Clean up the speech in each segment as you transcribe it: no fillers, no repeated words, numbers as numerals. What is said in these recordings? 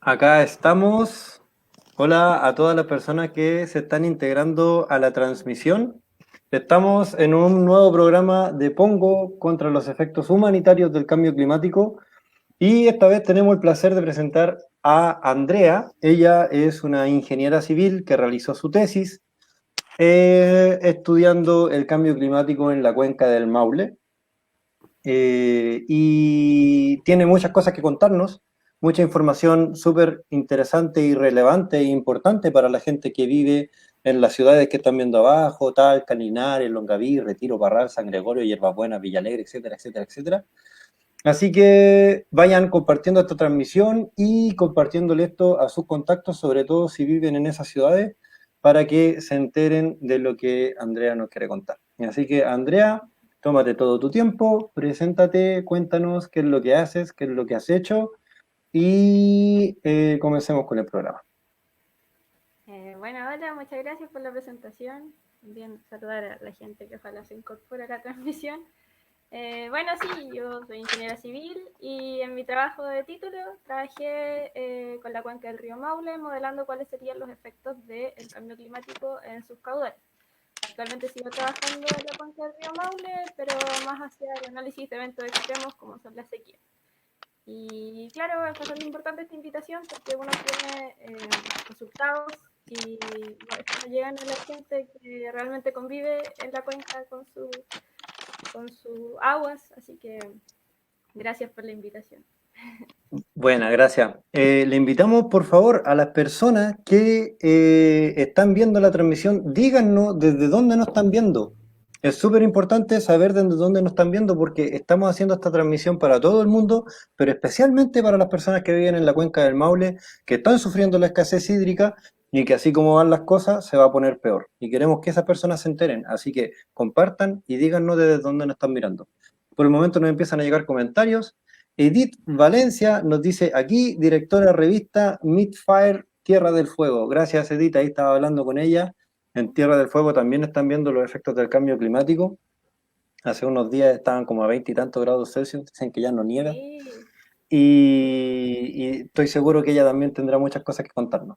Acá estamos. Hola a todas las personas que se están integrando a la transmisión. Estamos en un nuevo programa de Pongo contra los efectos humanitarios del cambio climático y esta vez tenemos el placer de presentar a Andrea. Ella es una ingeniera civil que realizó su tesis estudiando el cambio climático en la cuenca del Maule. Y tiene muchas cosas que contarnos, mucha información súper interesante y relevante e importante para la gente que vive en las ciudades que están viendo abajo, Talca, Linares, Longaví, Retiro, Parral, San Gregorio, Hierbas Buenas, Villalegre, etcétera, etcétera, etcétera. Así que vayan compartiendo esta transmisión y compartiéndole esto a sus contactos, sobre todo si viven en esas ciudades, para que se enteren de lo que Andrea nos quiere contar. Así que, Andrea, tómate todo tu tiempo, preséntate, cuéntanos qué es lo que haces, qué es lo que has hecho y comencemos con el programa. Bueno, hola, muchas gracias por la presentación. También saludar a la gente que ojalá se incorpore a la transmisión. Bueno, sí, yo soy ingeniera civil y en mi trabajo de título trabajé con la cuenca del río Maule modelando cuáles serían los efectos del cambio climático en sus caudales. Actualmente sigo trabajando en la cuenca del río Maule, pero más hacia el análisis de eventos extremos como son las sequías. Y claro, es bastante importante esta invitación porque uno tiene resultados y no llegan a la gente que realmente convive en la cuenca con sus aguas, así que gracias por la invitación. Buena, gracias. Le invitamos, por favor, a las personas que están viendo la transmisión, díganos desde dónde nos están viendo. Es súper importante saber desde dónde nos están viendo porque estamos haciendo esta transmisión para todo el mundo, pero especialmente para las personas que viven en la cuenca del Maule, que están sufriendo la escasez hídrica y que así como van las cosas, se va a poner peor. Y queremos que esas personas se enteren, así que compartan y díganos desde dónde nos están mirando. Por el momento nos empiezan a llegar comentarios. Edith Valencia nos dice aquí, directora revista Midfire Tierra del Fuego. Gracias, Edith, ahí estaba hablando con ella. En Tierra del Fuego también están viendo los efectos del cambio climático. Hace unos días estaban como a 20 y tantos grados Celsius, dicen que ya no nieva. Sí, Y estoy seguro que ella también tendrá muchas cosas que contarnos.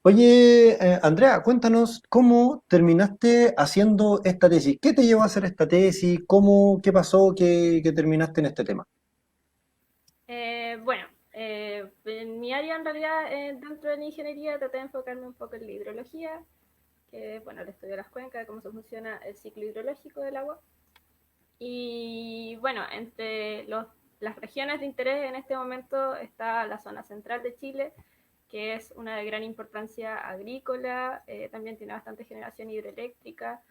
Oye, Andrea, cuéntanos cómo terminaste haciendo esta tesis. ¿Qué te llevó a hacer esta tesis? ¿Cómo, qué pasó que terminaste en este tema? bueno, en mi área en realidad dentro de la ingeniería traté de enfocarme un poco en la hidrología, que bueno, el estudio de las cuencas, cómo se funciona el ciclo hidrológico del agua. Y bueno, entre las regiones de interés en este momento está la zona central de Chile, que es una de gran importancia agrícola, también tiene bastante generación hidroeléctrica,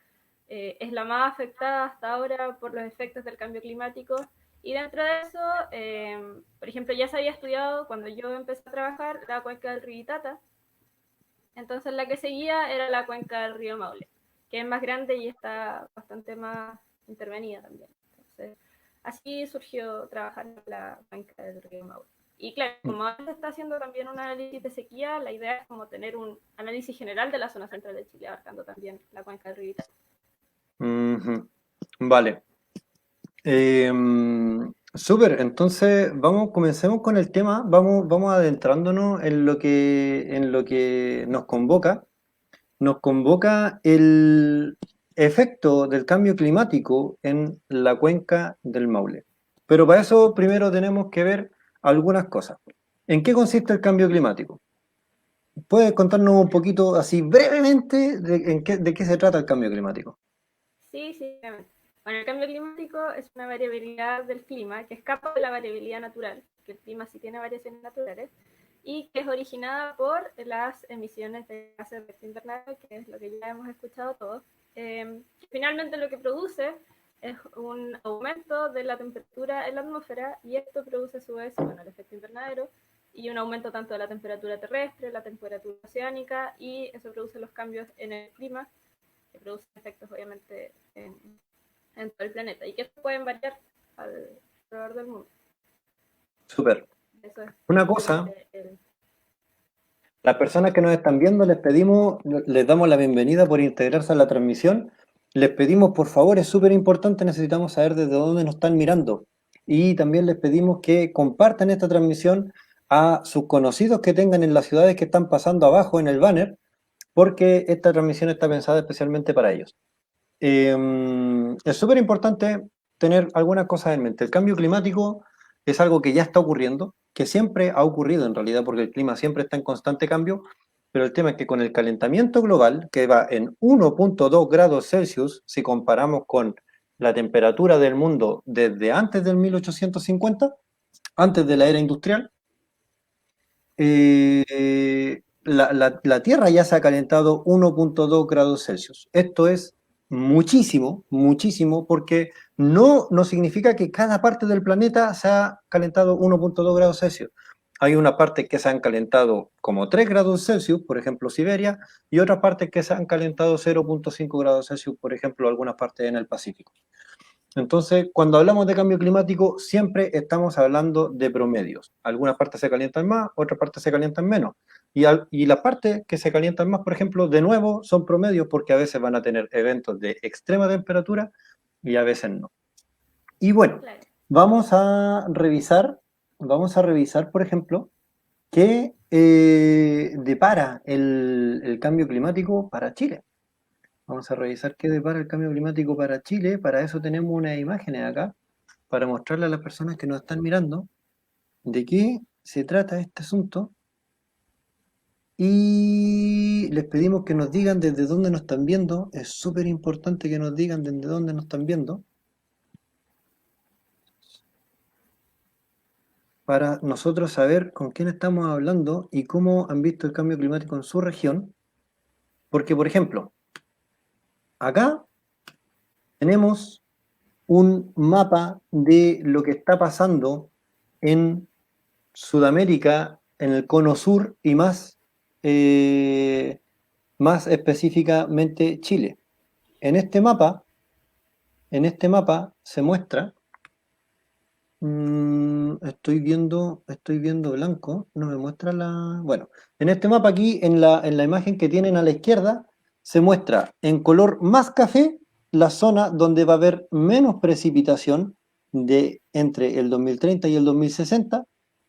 es la más afectada hasta ahora por los efectos del cambio climático. Y dentro de eso, por ejemplo, ya se había estudiado cuando yo empecé a trabajar la cuenca del río Itata, entonces la que seguía era la cuenca del río Maule, que es más grande y está bastante más intervenida también. Entonces, así surgió trabajar en la cuenca del río Maule. Y claro, como ahora se está haciendo también un análisis de sequía, la idea es como tener un análisis general de la zona central de Chile, abarcando también la cuenca del río Itata. Ujú. Vale. Eh, Súper, entonces comencemos con el tema, vamos adentrándonos en lo que nos convoca. Nos convoca el efecto del cambio climático en la cuenca del Maule. Pero para eso primero tenemos que ver algunas cosas. ¿En qué consiste el cambio climático? ¿Puedes contarnos un poquito así brevemente de qué se trata el cambio climático? Sí, sí. Bueno, el cambio climático es una variabilidad del clima que escapa de la variabilidad natural, que el clima sí tiene variaciones naturales, y que es originada por las emisiones de gases de efecto invernadero, que es lo que ya hemos escuchado todos. Finalmente lo que produce es un aumento de la temperatura en la atmósfera y esto produce a su vez, bueno, el efecto invernadero y un aumento tanto de la temperatura terrestre, la temperatura oceánica y eso produce los cambios en el clima que producen efectos obviamente en todo el planeta y que pueden variar alrededor del mundo. Súper. Eso es Una cosa, básicamente el... las personas que nos están viendo, les pedimos, les damos la bienvenida por integrarse a la transmisión. Les pedimos, por favor, es súper importante, necesitamos saber desde dónde nos están mirando. Y también les pedimos que compartan esta transmisión a sus conocidos que tengan en las ciudades que están pasando abajo en el banner, porque esta transmisión está pensada especialmente para ellos. Es súper importante tener algunas cosas en mente. El cambio climático es algo que ya está ocurriendo, que siempre ha ocurrido en realidad, porque el clima siempre está en constante cambio, pero el tema es que con el calentamiento global, que va en 1,2 grados Celsius, si comparamos con la temperatura del mundo desde antes del 1850, antes de la era industrial, la Tierra ya se ha calentado 1,2 grados Celsius. Esto es muchísimo, muchísimo, porque no significa que cada parte del planeta se ha calentado 1,2 grados Celsius. Hay una parte que se han calentado como 3 grados Celsius, por ejemplo Siberia, y otras partes que se han calentado 0,5 grados Celsius, por ejemplo algunas partes en el Pacífico. Entonces, cuando hablamos de cambio climático, siempre estamos hablando de promedios. Algunas partes se calientan más, otras partes se calientan menos. Y las partes que se calientan más, por ejemplo, de nuevo, son promedios porque a veces van a tener eventos de extrema temperatura y a veces no. Y bueno, Claro. vamos a revisar, por ejemplo, qué depara el cambio climático para Chile. Vamos a revisar qué depara el cambio climático para Chile. Para eso tenemos unas imágenes acá, para mostrarle a las personas que nos están mirando de qué se trata este asunto. Y les pedimos que nos digan desde dónde nos están viendo. Es súper importante que nos digan desde dónde nos están viendo, para nosotros saber con quién estamos hablando y cómo han visto el cambio climático en su región. Porque, por ejemplo, acá tenemos un mapa de lo que está pasando en Sudamérica, en el cono sur y más específicamente Chile. En este mapa se muestra, estoy viendo blanco, no me muestra la... Bueno, en este mapa aquí, en la imagen que tienen a la izquierda, se muestra en color más café la zona donde va a haber menos precipitación entre el 2030 y el 2060,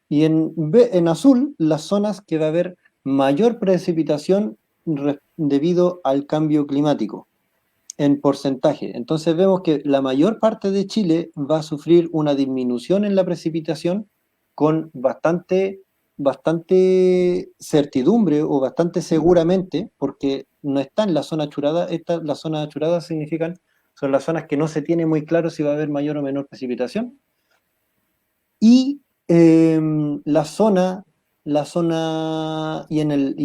y en azul las zonas que va a haber mayor precipitación debido al cambio climático en porcentaje. Entonces vemos que la mayor parte de Chile va a sufrir una disminución en la precipitación con bastante certidumbre o bastante seguramente, porque no está en la zona achurada. Las zonas achuradas son las zonas que no se tiene muy claro si va a haber mayor o menor precipitación. Y y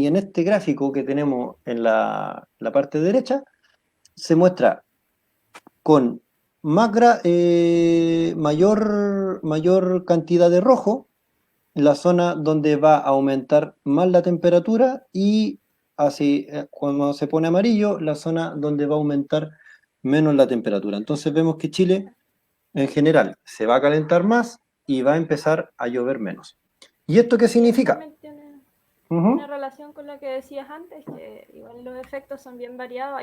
en este gráfico que tenemos en la parte derecha, se muestra con mayor cantidad de rojo, la zona donde va a aumentar más la temperatura, y así, cuando se pone amarillo, la zona donde va a aumentar menos la temperatura. Entonces vemos que Chile, en general, se va a calentar más y va a empezar a llover menos. ¿Y esto qué Sí, eso significa? también tiene Ujú. relación con lo que decías antes, que igual los efectos son bien variados.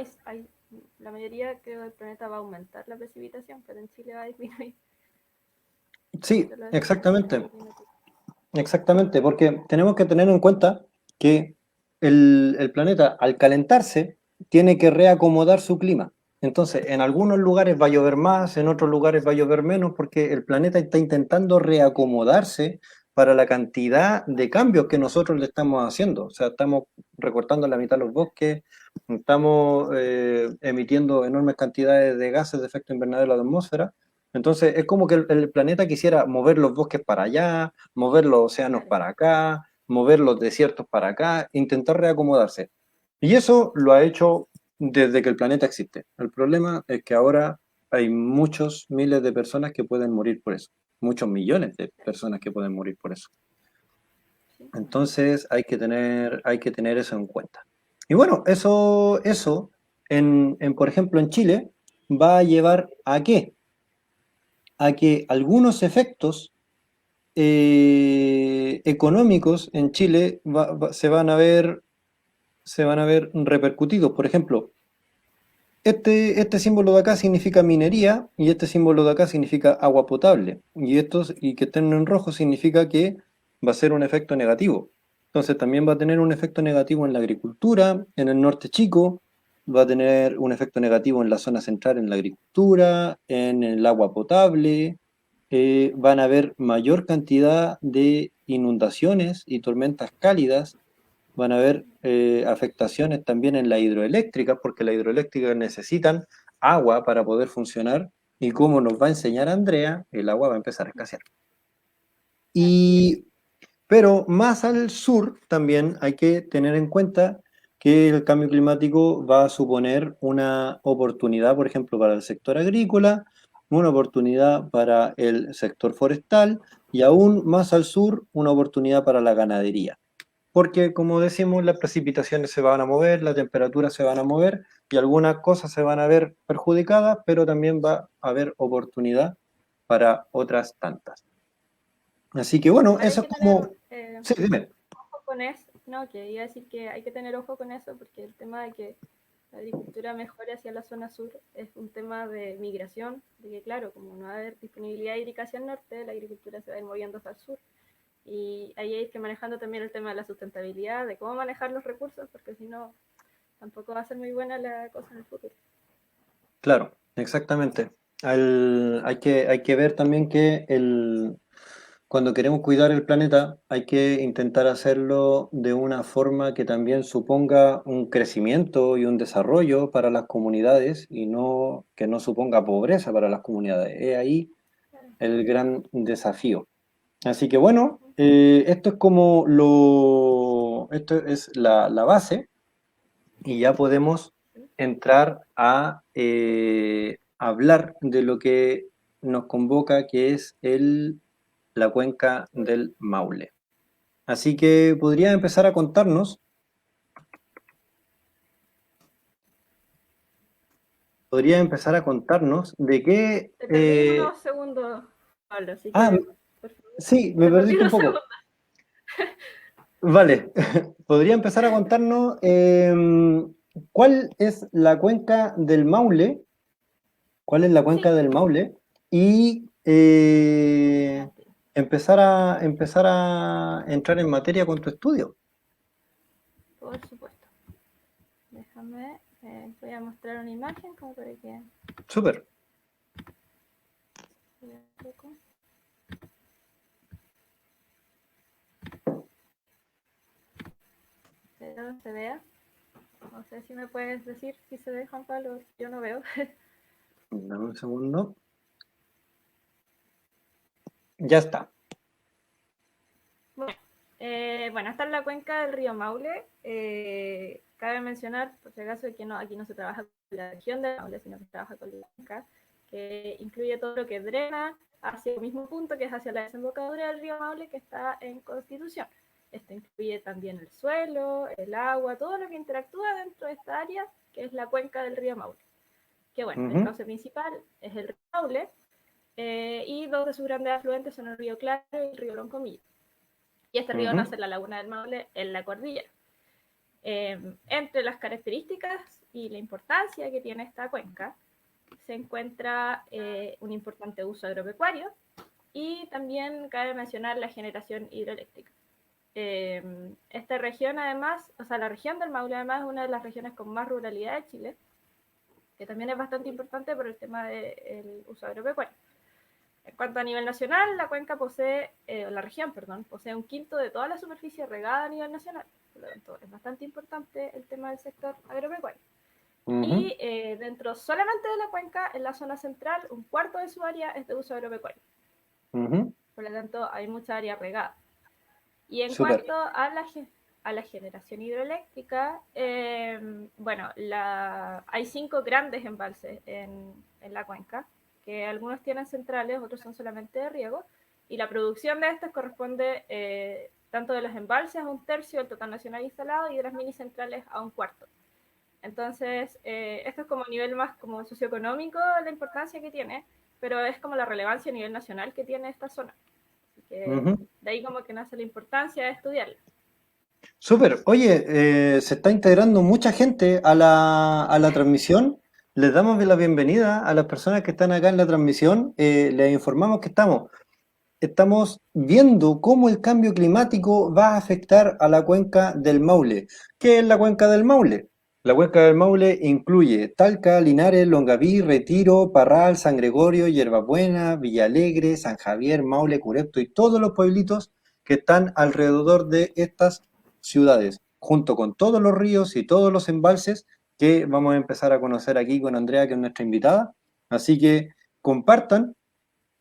La mayoría, creo, del planeta va a aumentar la precipitación, pero en Chile va a disminuir Sí, por los efectos del exactamente. cambio climático. Exactamente, porque tenemos que tener en cuenta que el planeta, al calentarse, tiene que reacomodar su clima. Entonces, en algunos lugares va a llover más, en otros lugares va a llover menos, porque el planeta está intentando reacomodarse para la cantidad de cambios que nosotros le estamos haciendo. O sea, estamos recortando la mitad de los bosques, estamos emitiendo enormes cantidades de gases de efecto invernadero a la atmósfera. Entonces, es como que el planeta quisiera mover los bosques para allá, mover los océanos Claro. para acá, mover los desiertos para acá, intentar reacomodarse. Y eso lo ha hecho desde que el planeta existe. El problema es que ahora hay muchos miles de personas que pueden morir por eso. Muchos millones de personas que pueden morir por eso. Sí. Entonces hay que tener eso en cuenta. Y bueno, eso por ejemplo, en Chile, va a llevar ¿a qué? A que algunos efectos económicos en Chile se van a ver repercutidos. Por ejemplo, este símbolo de acá significa minería y este símbolo de acá significa agua potable. Y que estén en rojo significa que va a ser un efecto negativo. Entonces también va a tener un efecto negativo en la agricultura, en el norte chico, va a tener un efecto negativo en la zona central en la agricultura, en el agua potable, van a haber mayor cantidad de inundaciones y tormentas cálidas, van a haber afectaciones también en la hidroeléctrica, porque las hidroeléctricas necesitan agua para poder funcionar, y como nos va a enseñar Andrea, el agua va a empezar a escasear. Pero más al sur también hay que tener en cuenta que el cambio climático va a suponer una oportunidad, por ejemplo, para el sector agrícola, una oportunidad para el sector forestal y aún más al sur una oportunidad para la ganadería. Porque, como decimos, las precipitaciones se van a mover, las temperaturas se van a mover y algunas cosas se van a ver perjudicadas, pero también va a haber oportunidad para otras tantas. Así que bueno, Igual hay eso es que tener como... Sí, dime. ojo con eso, no, que iba a decir que hay que tener ojo con eso porque el tema de que la agricultura mejore hacia la zona sur es un tema de migración, de que claro, como no va a haber disponibilidad hídrica hacia el norte, la agricultura se va a ir moviendo hacia el sur. Y ahí hay que ir manejando también el tema de la sustentabilidad, de cómo manejar los recursos, porque si no, tampoco va a ser muy buena la cosa en el futuro. Claro, exactamente. Hay que ver también que cuando queremos cuidar el planeta hay que intentar hacerlo de una forma que también suponga un crecimiento y un desarrollo para las comunidades y no que no suponga pobreza para las comunidades. Es ahí el gran desafío. Así que bueno, esto es como esto es la base y ya podemos entrar a hablar de lo que nos convoca, que es la cuenca del Maule. Así que podría empezar a contarnos de qué... Te perdí unos segundos, Pablo, así ah, que por favor, sí, me te perdí perdiste un unos poco. segundos. Vale, podría empezar a contarnos cuál es la cuenca del Maule, cuál es la cuenca Sí, del Maule y adelante. empezar a entrar en materia con tu estudio. Por supuesto. Déjame, voy a mostrar una imagen como para que Súper. se vea. No sé si me puedes decir si se ve, Juan Pablo. Yo no veo. Dame un segundo. Ya está. Bueno, esta es la cuenca del río Maule. Cabe mencionar, por si acaso, que no, aquí no se trabaja con la región del Maule, sino que se trabaja con la cuenca, que incluye todo lo que drena hacia el mismo punto, que es hacia la desembocadura del río Maule, que está en Constitución. Esto incluye también el suelo, el agua, todo lo que interactúa dentro de esta área, que es la cuenca del río Maule. Que bueno, el cauce principal es el río Maule, y dos de sus grandes afluentes son el río Claro y el río Loncomilla. Y este río nace en la laguna del Maule, en la cordillera. Entre las características y la importancia que tiene esta cuenca se encuentra un importante uso agropecuario y también cabe mencionar la generación hidroeléctrica. Esta región además, o sea, la región del Maule además es una de las regiones con más ruralidad de Chile, que también es bastante importante por el tema del uso agropecuario. En cuanto a nivel nacional, la cuenca posee, la región, perdón, posee un quinto de toda la superficie regada a nivel nacional. Por lo tanto, es bastante importante el tema del sector agropecuario. Y dentro solamente de la cuenca, en la zona central, un cuarto de su área es de uso agropecuario. Por lo tanto, hay mucha área regada. Y en cuanto a la generación hidroeléctrica, bueno, hay 5 grandes embalses en la cuenca, que algunos tienen centrales, otros son solamente de riego, y la producción de estos corresponde tanto de los embalses a un tercio del total nacional instalado y de las mini centrales a un cuarto. Entonces, esto es como a nivel más como socioeconómico la importancia que tiene, pero es como la relevancia a nivel nacional que tiene esta zona. Así que de ahí como que nace la importancia de estudiarla. Súper. Oye, se está integrando mucha gente a la transmisión. Les damos la bienvenida a las personas que están acá en la transmisión. Les informamos que estamos estamos viendo cómo el cambio climático va a afectar a la cuenca del Maule. ¿Qué es la cuenca del Maule? La cuenca del Maule incluye Talca, Linares, Longaví, Retiro, Parral, San Gregorio, Yerbabuena, Villalegre, San Javier, Maule, Curepto y todos los pueblitos que están alrededor de estas ciudades, junto con todos los ríos y todos los embalses que vamos a empezar a conocer aquí con Andrea, que es nuestra invitada. Así que compartan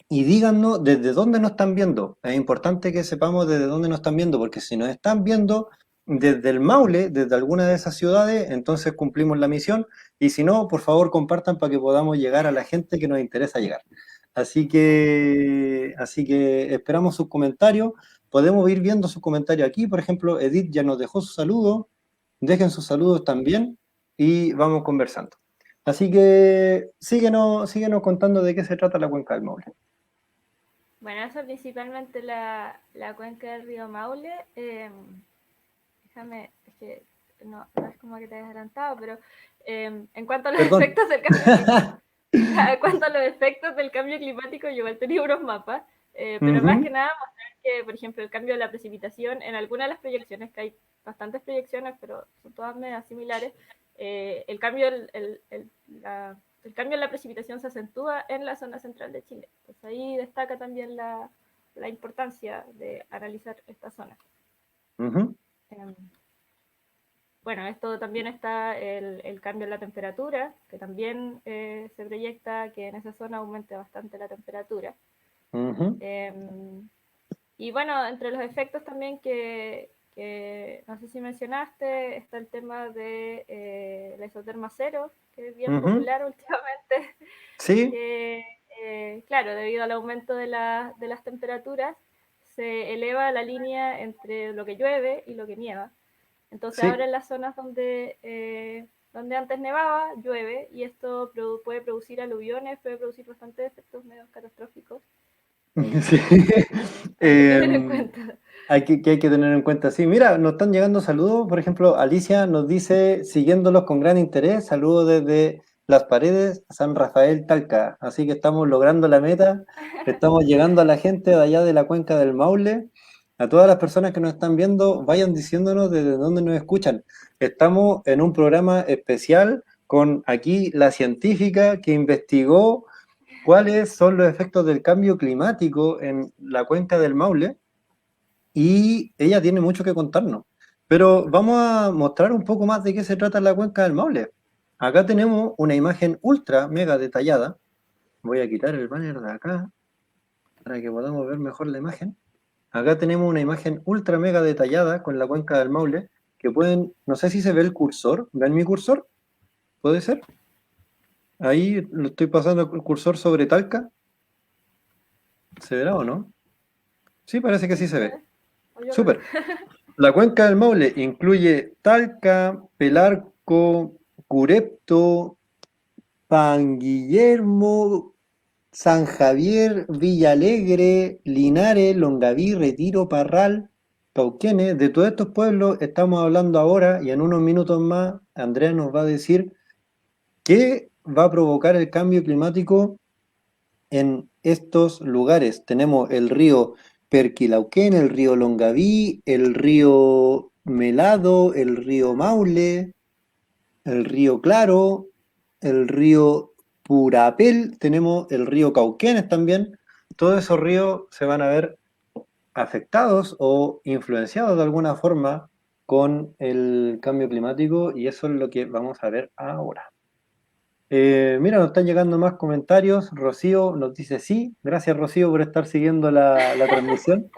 y díganos desde dónde nos están viendo. Es importante que sepamos desde dónde nos están viendo, porque si nos están viendo desde el Maule, desde alguna de esas ciudades, entonces cumplimos la misión. Y si no, por favor compartan para que podamos llegar a la gente que nos interesa llegar. Así que esperamos sus comentarios. Podemos ir viendo sus comentarios aquí. Por ejemplo, Edith ya nos dejó su saludo. Dejen sus saludos también y vamos conversando. Así que síguenos contando de qué se trata la cuenca del Maule. Bueno, eso principalmente la cuenca del río Maule. Déjame, es que no es como que te hayas adelantado, pero en cuanto a los Perdón. efectos del cambio climático, en cuanto a los efectos del cambio climático, yo igual tenía unos mapas, pero más que nada mostrar que, por ejemplo, el cambio de la precipitación, en algunas de las proyecciones, que hay bastantes proyecciones, pero son todas medias similares, el cambio en la precipitación se acentúa en la zona central de Chile. Pues ahí destaca también la importancia de analizar esta zona. Bueno, esto también está el cambio en la temperatura, que también se proyecta que en esa zona aumente bastante la temperatura. Y bueno, entre los efectos también que no sé si mencionaste, está el tema de la isoterma cero, que es bien popular últimamente. Sí. Que, claro, debido al aumento de las temperaturas, se eleva la línea entre lo que llueve y lo que nieva. Entonces Sí. ahora en las zonas donde antes nevaba, llueve, y esto puede producir aluviones, puede producir bastantes efectos medio catastróficos. Sí. Hay que tener en cuenta. Hay que tener en cuenta, sí. Mira, nos están llegando saludos. Por ejemplo, Alicia nos dice, siguiéndolos con gran interés, saludos desde Las Paredes, San Rafael, Talca. Así que estamos logrando la meta, estamos llegando a la gente de allá de la cuenca del Maule. A todas las personas que nos están viendo, vayan diciéndonos desde dónde nos escuchan. Estamos en un programa especial con aquí la científica que investigó cuáles son los efectos del cambio climático en la cuenca del Maule y ella tiene mucho que contarnos. Pero vamos a mostrar un poco más de qué se trata la cuenca del Maule. Acá tenemos una imagen ultra mega detallada. Voy a quitar el banner de acá para que podamos ver mejor la imagen. Acá tenemos una imagen ultra mega detallada con la cuenca del Maule que pueden, no sé si se ve el cursor, ¿ven mi cursor? ¿Puede ser? Ahí lo estoy pasando el cursor sobre Talca. ¿Se verá o no? Sí, parece que sí se ve. Súper. La cuenca del Maule incluye Talca, Pelarco, Curepto, Panguillermo, San Javier, Villalegre, Linares, Longaví, Retiro, Parral, Cauquenes. De todos estos pueblos estamos hablando ahora y en unos minutos más Andrea nos va a decir qué va a provocar el cambio climático en estos lugares. Tenemos el río Perquilauquén, el río Longaví, el río Melado, el río Maule, el río Claro, el río Purapel, tenemos el río Cauquenes también. Todos esos ríos se van a ver afectados o influenciados de alguna forma con el cambio climático y eso es lo que vamos a ver ahora. Mira, nos están llegando más comentarios. Rocío nos dice sí. Gracias, Rocío, por estar siguiendo la transmisión.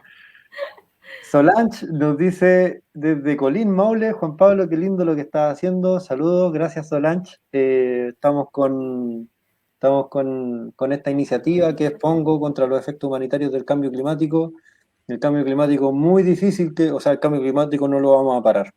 Solange nos dice desde Colín, Maule, Juan Pablo, qué lindo lo que estás haciendo. Saludos, gracias, Solange. Estamos con esta iniciativa que es Pongo contra los efectos humanitarios del cambio climático. El cambio climático muy difícil, el cambio climático no lo vamos a parar,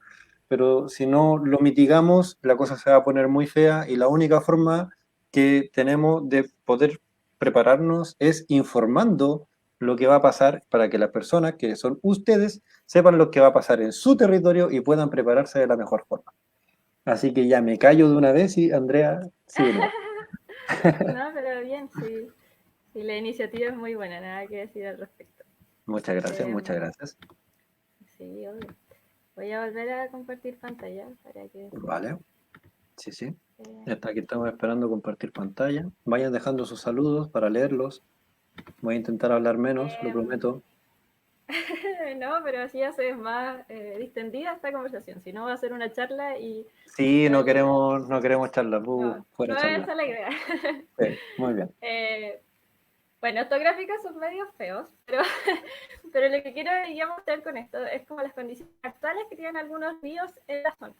pero si no lo mitigamos, la cosa se va a poner muy fea y la única forma que tenemos de poder prepararnos es informando lo que va a pasar para que las personas, que son ustedes, sepan lo que va a pasar en su territorio y puedan prepararse de la mejor forma. Así que ya me callo de una vez y Andrea, sigue nomás. No, pero bien, sí. Y la iniciativa es muy buena, nada que decir al respecto. Muchas gracias, Eh, muchas gracias. sí, obvio. Voy a volver a compartir pantalla para que se vea. Vale, sí, sí. Eh, Hasta aquí estamos esperando compartir pantalla. Vayan dejando sus saludos para leerlos. Voy a intentar hablar menos, lo em, prometo. no, pero así hace más distendida esta conversación. Si no, va a ser una charla y Sí, todo no queremos charla, no, fuera no es charla. esa la idea. Sí, muy bien. Eh, bueno, estos gráficos son medio feos, pero, pero lo que quiero ya mostrar con esto es como las condiciones actuales que tienen algunos ríos en la zona.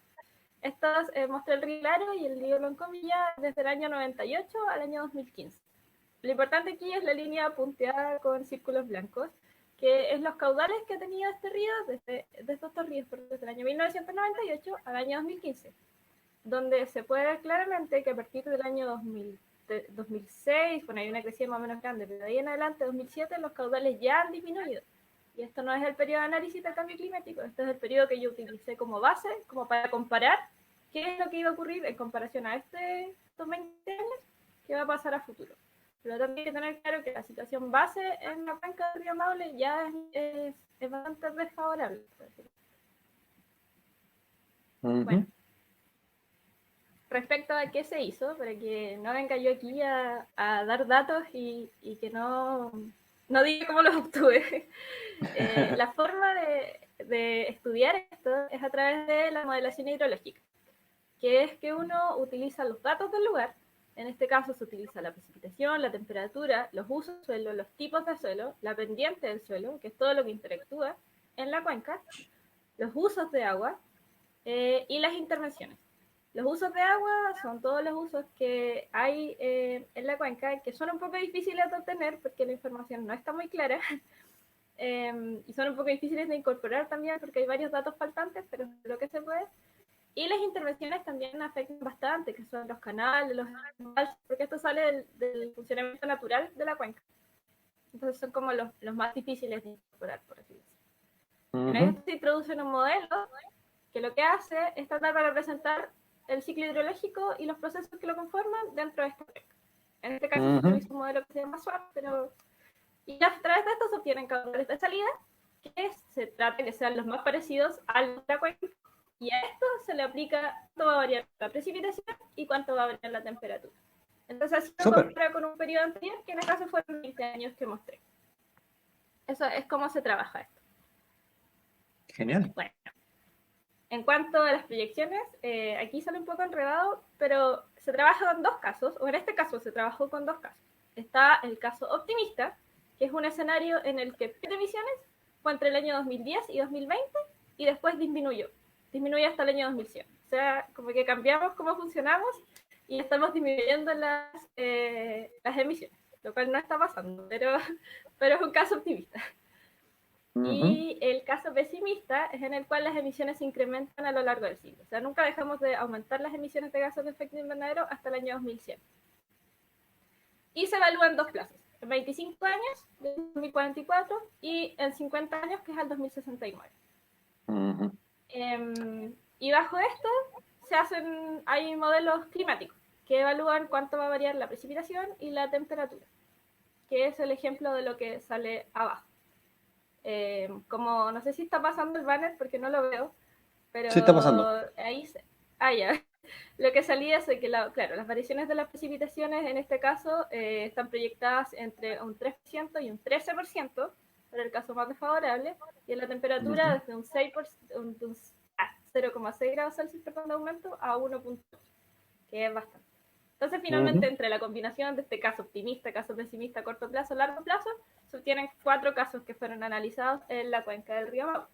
Estos mostré el río Claro y el río Loncomilla desde el año 98 al año 2015. Lo importante aquí es la línea punteada con círculos blancos, que es los caudales que ha tenido este río desde estos ríos desde el año 1998 al año 2015, donde se puede ver claramente que a partir del año 2006, bueno, hay una crecida más o menos grande, pero de ahí en adelante, 2007, los caudales ya han disminuido. Y esto no es el periodo de análisis del cambio climático, este es el periodo que yo utilicé como base, como para comparar qué es lo que iba a ocurrir en comparación a estos 20 años, qué va a pasar a futuro. Pero también hay que tener claro que la situación base en la cuenca del río Maule ya es bastante desfavorable. Bueno, respecto a qué se hizo, para que no venga yo aquí a dar datos y que no diga cómo los obtuve. La forma de estudiar esto es a través de la modelación hidrológica, que es que uno utiliza los datos del lugar. En este caso se utiliza la precipitación, la temperatura, los usos del suelo, los tipos de suelo, la pendiente del suelo, que es todo lo que interactúa en la cuenca, los usos de agua y las intervenciones. Los usos de agua son todos los usos que hay en la cuenca, que son un poco difíciles de obtener porque la información no está muy clara y son un poco difíciles de incorporar también porque hay varios datos faltantes, pero lo que se puede. Y las intervenciones también afectan bastante, que son los canales, los embalses, porque esto sale del funcionamiento natural de la cuenca. Entonces son como los más difíciles de incorporar, por así decirlo. En esto se introduce un modelo que lo que hace es tratar de representar el ciclo hidrológico y los procesos que lo conforman dentro de esta cuenca. En este caso se utiliza un modelo que se llama SWAP, pero y a través de esto se obtienen caudales de salida que se trata de que sean los más parecidos a la cuenca, y a esto se le aplica cuánto va a variar la precipitación y cuánto va a variar la temperatura. Entonces así se compara con un periodo anterior, que en el caso fueron 20 años que mostré. Eso es cómo se trabaja esto. Genial. Bueno, en cuanto a las proyecciones, aquí sale un poco enredado, pero se trabaja en dos casos, o en este caso se trabajó con dos casos. Está el caso optimista, que es un escenario en el que pierde emisiones fue entre el año 2010 y 2020 y después disminuyó hasta el año 2100. O sea, como que cambiamos cómo funcionamos y estamos disminuyendo las emisiones, lo cual no está pasando, pero es un caso optimista. Y el caso pesimista es en el cual las emisiones se incrementan a lo largo del siglo. O sea, nunca dejamos de aumentar las emisiones de gases de efecto invernadero hasta el año 2100. Y se evalúan dos plazos, en 25 años, de 2044, y en 50 años, que es el 2069. Y bajo esto hay modelos climáticos que evalúan cuánto va a variar la precipitación y la temperatura, que es el ejemplo de lo que sale abajo. Como no sé si está pasando el banner porque no lo veo, pero sí está pasando. Ahí ya. Lo que salía es que, claro, las variaciones de las precipitaciones en este caso están proyectadas entre un 3% y un 13%, para el caso más desfavorable, y en la temperatura desde un 0,6 grados Celsius de aumento a 1,8, que es bastante. Entonces, finalmente, entre la combinación de este caso optimista, caso pesimista, corto plazo, largo plazo, se obtienen 4 casos que fueron analizados en la cuenca del río Maule.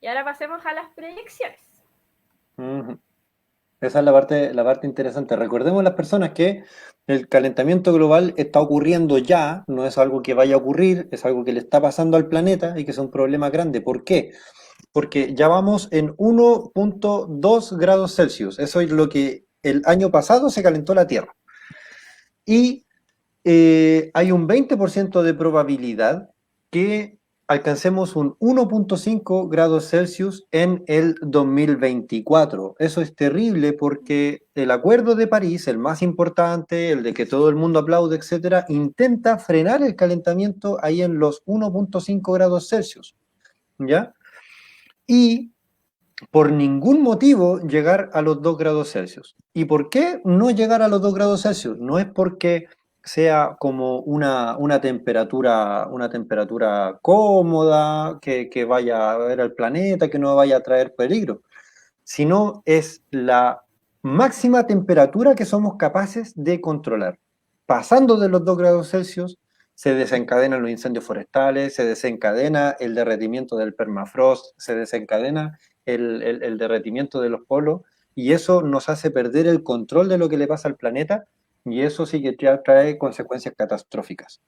Y ahora pasemos a las proyecciones. Esa es la parte interesante. Recordemos las personas que el calentamiento global está ocurriendo ya, no es algo que vaya a ocurrir, es algo que le está pasando al planeta y que es un problema grande. ¿Por qué? Porque ya vamos en 1,2 grados Celsius. Eso es lo que el año pasado se calentó la Tierra. Y hay un 20% de probabilidad que alcancemos un 1.5 grados Celsius en el 2024. Eso es terrible porque el Acuerdo de París, el más importante, el de que todo el mundo aplaude, etcétera, intenta frenar el calentamiento ahí en los 1.5 grados Celsius, ¿ya? Y por ningún motivo llegar a los 2 grados Celsius. ¿Y por qué no llegar a los 2 grados Celsius? No es porque sea como una temperatura cómoda, que vaya a ver al planeta, que no vaya a traer peligro, sino es la máxima temperatura que somos capaces de controlar. Pasando de los 2 grados Celsius, se desencadenan los incendios forestales, se desencadena el derretimiento del permafrost, se desencadena el derretimiento de los polos, y eso nos hace perder el control de lo que le pasa al planeta, y eso sí que trae consecuencias catastróficas.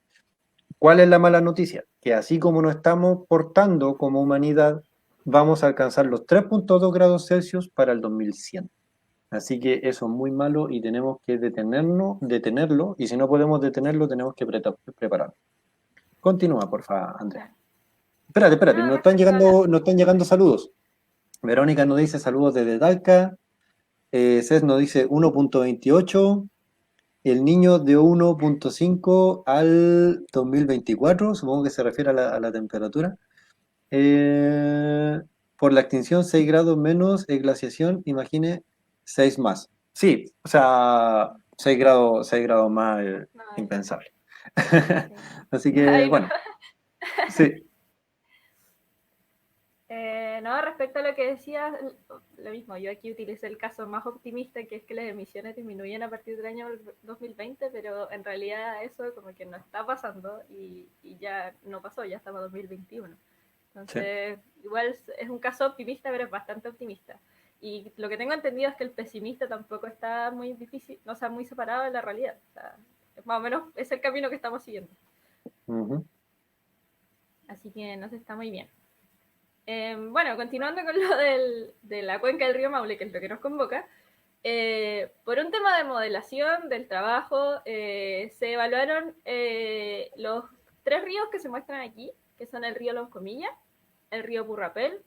¿Cuál es la mala noticia? Que así como nos estamos portando como humanidad, vamos a alcanzar los 3.2 grados Celsius para el 2100. Así que eso es muy malo y tenemos que detenerlo, y si no podemos detenerlo, tenemos que prepararlo. Continúa, por favor, Andrés. Claro. Espérate, No, respecto a la... nos están llegando saludos. Verónica nos dice saludos desde Talca, Cés nos dice 1.28, el niño de 1.5 al 2024, supongo que se refiere a la temperatura. Por la extinción 6 grados menos glaciación, imagine 6 más. Sí, o sea, 6 grados más No, impensable. sí. Así que, Ahí no. bueno, sí. No, respecto a lo que decías, lo mismo, yo aquí utilicé el caso más optimista, que es que las emisiones disminuyen a partir del año 2020, pero en realidad eso como que no está pasando y ya no pasó, ya estamos en 2021. Sí. Entonces, igual es un caso optimista, pero es bastante optimista. Y lo que tengo entendido es que el pesimista tampoco está muy difícil, no, o sea, muy separado de la realidad. O sea, más o menos es el camino que estamos siguiendo. Ujú. Así que no se está muy bien. Bueno, continuando con lo de la cuenca del río Maule, que es lo que nos convoca, por un tema de modelación del trabajo, se evaluaron los 3 ríos que se muestran aquí, que son el río Loncomilla, el río Purrapel,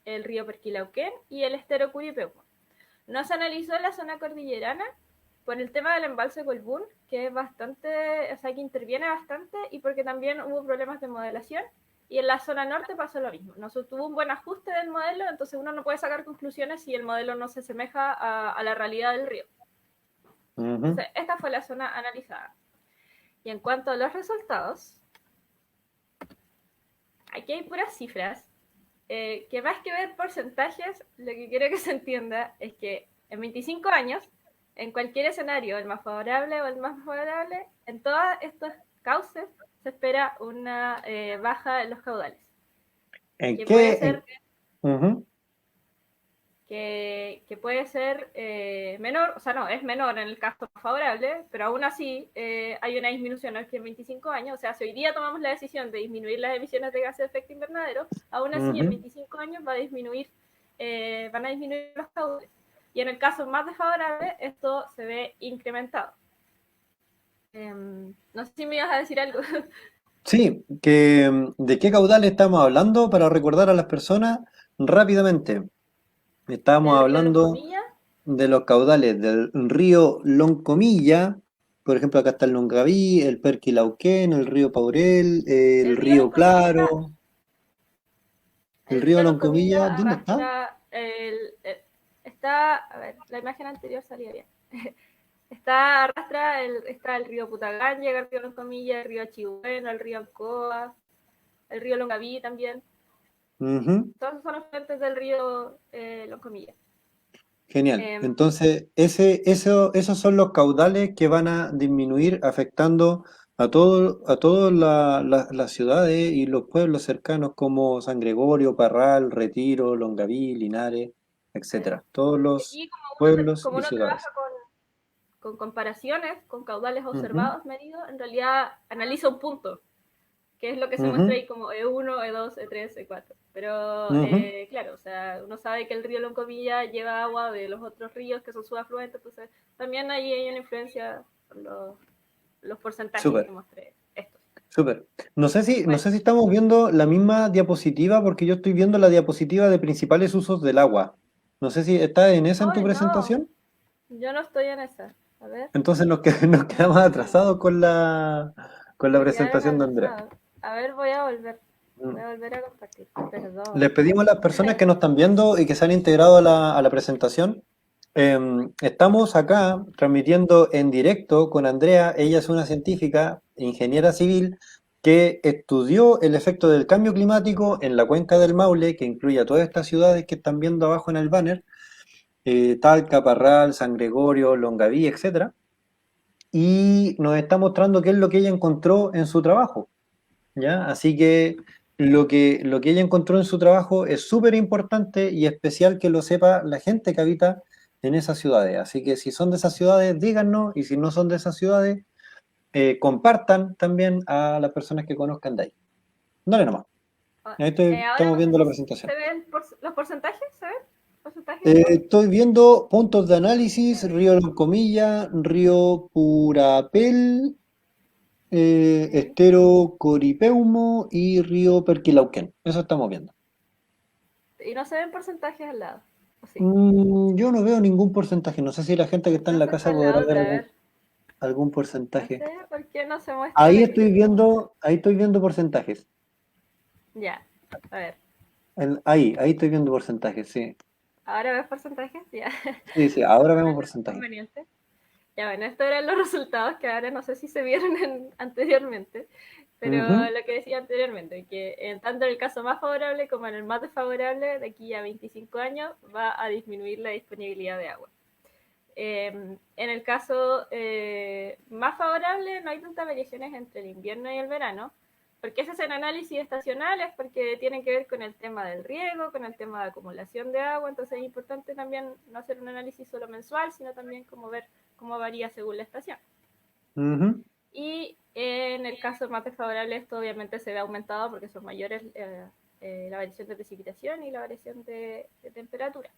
el río Perquilauquén y el estero Curipeuco. No se analizó la zona cordillerana por el tema del embalse Colbún, que es bastante, o sea, que interviene bastante, y porque también hubo problemas de modelación. Y en la zona norte pasó lo mismo. No se tuvo un buen ajuste del modelo, entonces uno no puede sacar conclusiones si el modelo no se asemeja a la realidad del río. Ujú. Entonces, esta fue la zona analizada. Y en cuanto a los resultados, aquí hay puras cifras, que más que ver porcentajes, lo que quiero que se entienda es que en 25 años, en cualquier escenario, el más favorable o el más favorable, en todos estos cauces se espera una baja en los caudales, ¿En que puede qué? ser Ujú. que puede ser menor, o sea, no, es menor en el caso favorable, pero aún así hay una disminución aquí en 25 años, o sea, si hoy día tomamos la decisión de disminuir las emisiones de gases de efecto invernadero, aún así en Ujú. 25 años van a disminuir los caudales. Y en el caso más desfavorable, esto se ve incrementado. No sé si me ibas a decir algo. Sí, ¿de qué caudal estamos hablando para recordar a las personas rápidamente? Estamos Del río hablando Loncomilla, de los caudales del río Loncomilla, por ejemplo, acá está el Longaví, el Perquilauquén, el río Paurel, el el río río Loncomilla, Claro, el río Loncomilla, ¿dónde está? arrastra está, a ver, la imagen anterior salía bien. Está el río Putagán, llega el río Loncomilla, el río Chihuahua, el río Ancoa, el río Longaví también. Ujú. Todos son los fuentes del río Loncomilla. Genial. Eh, Entonces, esos son los caudales que van a disminuir afectando a todas las ciudades y los pueblos cercanos como San Gregorio, Parral, Retiro, Longaví, Linares, etcétera. Todos y los aquí, pueblos como y uno trabaja ciudades. con comparaciones, con caudales Ujú, observados, medidos, en realidad analiza un punto, que es lo que se muestra ujú, ahí como E1, E2, E3, E4. Pero ujú. claro, o sea, uno sabe que el río Loncomilla lleva agua de los otros ríos que son subafluentes, entonces también ahí hay una influencia por los porcentajes Súper, que mostré estos. Súper. No Bueno, sé si estamos viendo la misma diapositiva porque yo estoy viendo la diapositiva de principales usos del agua. No sé si está en esa en tu ay, no, presentación. yo no estoy en esa. A ver, Entonces nos quedamos atrasados con la se quedaron presentación de Andrea. atrasados. A ver, voy Mm. a volver a compartir. Les Perdón. pedimos a las personas que nos están viendo y que se han integrado a a la presentación. Estamos acá transmitiendo en directo con Andrea. Ella es una científica, ingeniera civil, que estudió el efecto del cambio climático en la cuenca del Maule, que incluye a todas estas ciudades que están viendo abajo en el banner, Talca, Parral, San Gregorio, Longaví, etcétera. Y nos está mostrando qué es lo que ella encontró en su trabajo. ¿Ya? Así que lo que ella encontró en su trabajo es súper importante y especial que lo sepa la gente que habita en esas ciudades. Así que si son de esas ciudades, díganos, y si no son de esas ciudades, compartan también a las personas que conozcan de ahí. Dale nomás. Ah, ahora Estamos no sé viendo si la se presentación. ven los porcentajes, ¿se ven? ¿Porcentajes igual? Estoy viendo puntos de análisis, Río Loncomilla, Río Purapel, Sí. Estero Coripeumo y Río Perquilauquén. Eso estamos viendo. Y no se ven porcentajes al lado. ¿O sí? Yo no veo ningún porcentaje. No sé si la gente que está en la Entonces, casa ¿cuál es la podrá ver otra? A ver. algún No porcentaje. sé por qué no se muestra la que yo estoy mostrando. Ahí estoy viendo porcentajes. Ya. A ver. Ahí estoy viendo porcentajes, sí. ¿Ahora ves porcentajes? Ya. Sí, sí, ahora vemos Bueno, porcentajes. conveniente. Ya, bueno, estos eran los resultados que ahora no sé si se vieron anteriormente, pero Ujú, lo que decía anteriormente, que tanto en el caso más favorable como en el más desfavorable, de aquí a 25 años va a disminuir la disponibilidad de agua. En el caso más favorable no hay tantas variaciones entre el invierno y el verano, porque ese es el análisis estacionales, porque tienen que ver con el tema del riego, con el tema de acumulación de agua, entonces es importante también no hacer un análisis solo mensual, sino también como ver cómo varía según la estación. ujú, Y en el caso más desfavorable esto obviamente se ve aumentado porque son mayores la variación de precipitación y la variación de temperatura.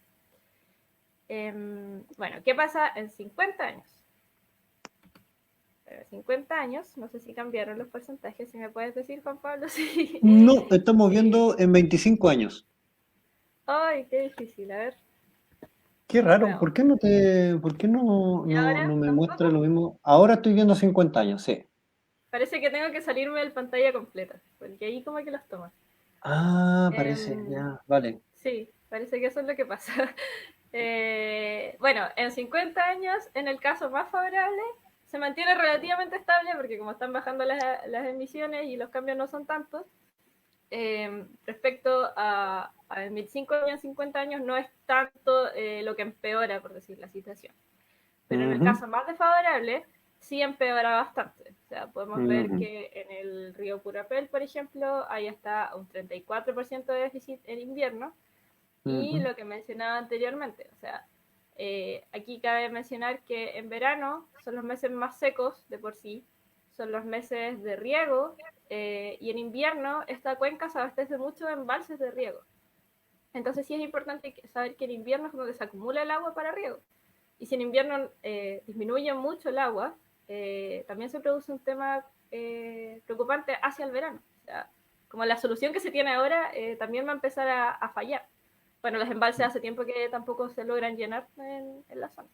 Bueno, ¿qué pasa en 50 años? 50 años, no sé si cambiaron los porcentajes, si me puedes decir, Juan Pablo, sí. No, estamos Sí. viendo en 25 años. Ay, qué difícil, a ver, Qué de raro, nuevo. por qué ¿Y ahora no me tampoco? muestra lo mismo? Ahora estoy viendo 50 años, sí. Parece que tengo que salirme de la pantalla completa, porque ahí como que los toma. Ah, parece, Eh, ya, vale. sí, parece que eso es lo que pasa. Bueno, en 50 años, en el caso más favorable, se mantiene relativamente estable porque como están bajando las emisiones y los cambios no son tantos, respecto a 25 años, 50 años, no es tanto lo que empeora, por decir la situación. Pero en el Ujú, caso más desfavorable, sí empeora bastante. O sea, podemos ver ujú, que en el río Purapel, por ejemplo, hay hasta un 34% de déficit en invierno. Y ujú, lo que mencionaba anteriormente, o sea, aquí cabe mencionar que en verano son los meses más secos de por sí, son los meses de riego, y en invierno esta cuenca se abastece mucho de embalses de riego. Entonces sí es importante saber que en invierno es donde se acumula el agua para riego. Y si en invierno disminuye mucho el agua, también se produce un tema preocupante hacia el verano. O sea, como la solución que se tiene ahora también va a empezar a fallar. Bueno, los embalses hace tiempo que tampoco se logran llenar en la zona.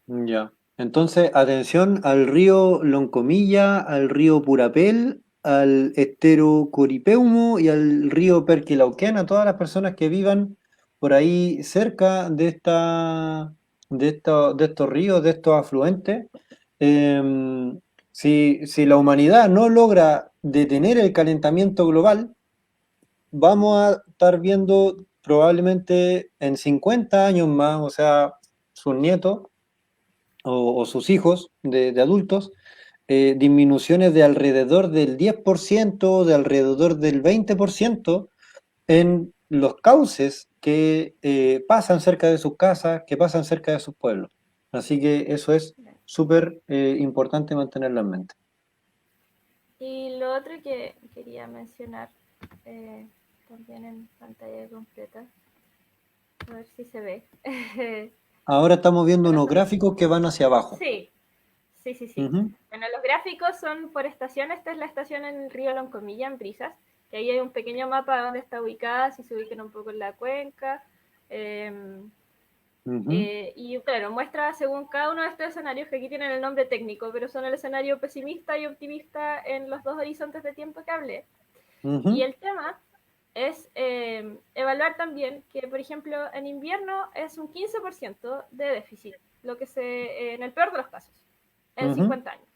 ya. Entonces, atención al río Loncomilla, al río Purapel, al estero Coripeumo y al río Perquilauquén, a todas las personas que vivan por ahí cerca de de estos ríos, de estos afluentes. Si la humanidad no logra detener el calentamiento global, vamos a estar viendo probablemente en 50 años más, o sea, sus nietos o sus hijos de adultos, disminuciones de alrededor del 10%, de alrededor del 20% en los cauces que pasan cerca de sus casas, que pasan cerca de sus pueblos. Así que eso es súper importante mantenerlo en mente. Y lo otro que quería mencionar, eh, también en pantalla completa, a ver si se ve. Ahora estamos viendo Bueno, unos gráficos que van hacia abajo. sí, Sí, sí, sí. Ujú, Bueno, los gráficos son por estación. Esta es la estación en el río Loncomilla, en Brisas, que ahí hay un pequeño mapa de dónde está ubicada, si se ubican un poco en la cuenca. Eh, ujú, y claro, muestra según cada uno de estos escenarios, que aquí tienen el nombre técnico, pero son el escenario pesimista y optimista en los dos horizontes de tiempo que hablé. Y ujú, el tema es evaluar también que, por ejemplo, en invierno es un 15% de déficit, lo que en el peor de los casos, en ujú. 50 años.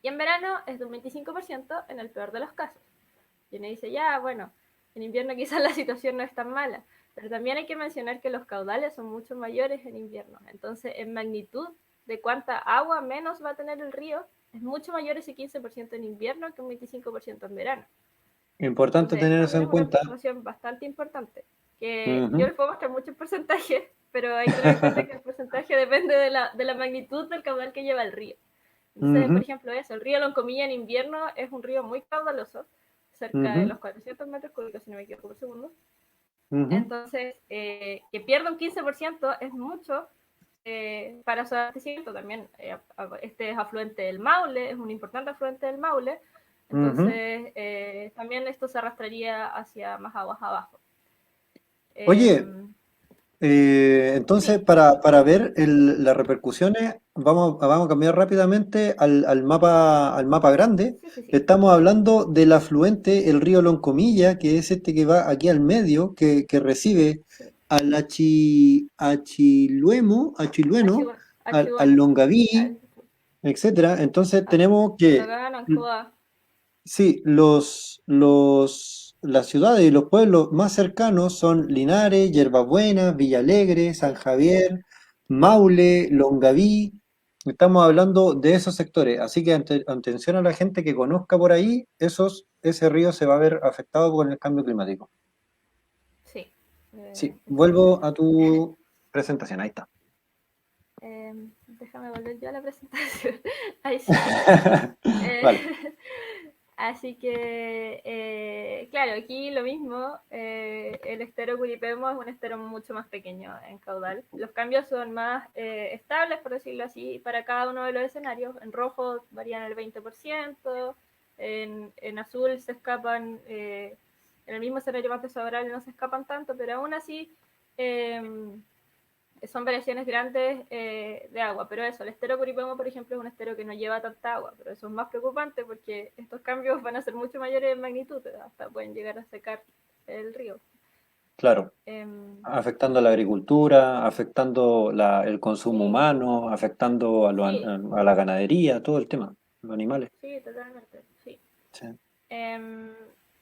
Y en verano es de un 25% en el peor de los casos. Y uno dice, ya, bueno, en invierno quizás la situación no es tan mala, pero también hay que mencionar que los caudales son mucho mayores en invierno. Entonces, en magnitud de cuánta agua menos va a tener el río, es mucho mayor ese 15% en invierno que un 25% en verano. Importante Entonces, eso tener eso también en es una cuenta. información bastante importante, que yo Ujú, les puedo mostrar muchos porcentajes, pero hay que tener en cuenta que el porcentaje depende de la magnitud del caudal que lleva el río. Entonces, por ujú, ejemplo, eso, el río Loncomilla en invierno es un río muy caudaloso, cerca de ujú, los 400 metros cúbicos, si no me equivoco, por segundo. ujú. Entonces, que pierda un 15% es mucho para su abastecimiento. También este es afluente del Maule, es un importante afluente del Maule. Ujú. Entonces, también esto se arrastraría hacia más aguas abajo. Oye, Eh, entonces, sí, para ver las repercusiones, vamos a cambiar rápidamente al mapa grande. sí, sí, sí. Estamos hablando del afluente, el río Loncomilla, que es este que va aquí al medio, que recibe Sí. al Achilueno, al Archibueno. Longaví, etcétera. Entonces tenemos que Tologán, Ancoa. sí, las ciudades y los pueblos más cercanos son Linares, Yerbabuena, Villalegre, San Sí, Javier, Maule, Longaví. Estamos hablando de esos sectores, así que atención a la gente que conozca por ahí, ese río se va a ver afectado por el cambio climático. sí. Sí, vuelvo Exactamente. a tu presentación, ahí está. Déjame volver yo a la presentación. Ahí sí. Eh, Vale. así que, claro, aquí lo mismo. El estero Curipemo es un estero mucho más pequeño en caudal. Los cambios son más estables, por decirlo así, para cada uno de los escenarios. En rojo varían el 20%, en azul se escapan, en el mismo escenario más desfavorable no se escapan tanto, pero aún así eh, son variaciones grandes de agua, pero eso, el estero Curipemo, por ejemplo, es un estero que no lleva tanta agua, pero eso es más preocupante porque estos cambios van a ser mucho mayores en magnitud, hasta pueden llegar a secar el río. Claro, Eh, afectando a la agricultura, afectando el consumo sí, humano, afectando sí, a la ganadería, todo el tema, los animales. sí, totalmente, sí. Sí. Eh,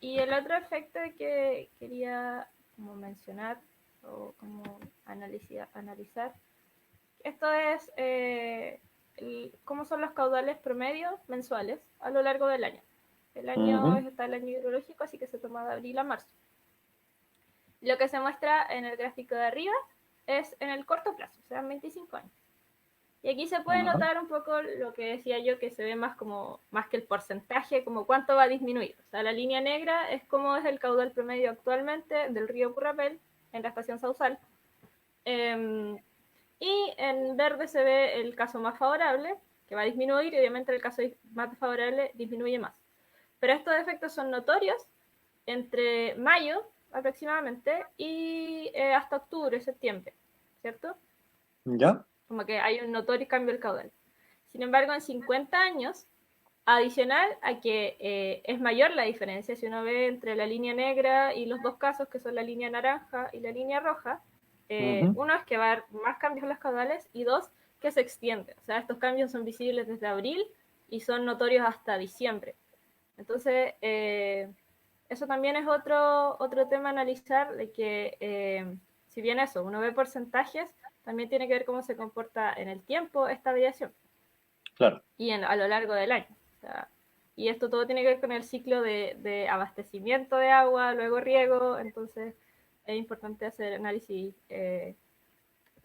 y el otro efecto que quería como mencionar o como analizar, esto es cómo son los caudales promedios mensuales a lo largo del año. El año Ujú, está el año hidrológico, así que se toma de abril a marzo. Lo que se muestra en el gráfico de arriba es en el corto plazo, o sea, en 25 años. Y aquí se puede ajá, notar un poco lo que decía yo, que se ve más como más que el porcentaje, como cuánto va a disminuir. O sea, la línea negra es como es el caudal promedio actualmente del río Currapel en la estación Sausal. Eh, y en verde se ve el caso más favorable, que va a disminuir, y obviamente el caso más desfavorable disminuye más. Pero estos efectos son notorios entre mayo aproximadamente y hasta octubre, septiembre, ¿cierto? ¿ya? Como que hay un notorio cambio del caudal. Sin embargo, en 50 años, adicional a que es mayor la diferencia, si uno ve entre la línea negra y los dos casos, que son la línea naranja y la línea roja, Ujú, uno es que va a haber más cambios en los caudales y dos, que se extiende. O sea, estos cambios son visibles desde abril y son notorios hasta diciembre. Entonces, eso también es otro tema a analizar, de que si bien eso, uno ve porcentajes, también tiene que ver cómo se comporta en el tiempo esta variación claro, y a lo largo del año. O sea, y esto todo tiene que ver con el ciclo de abastecimiento de agua, luego riego, entonces es importante hacer análisis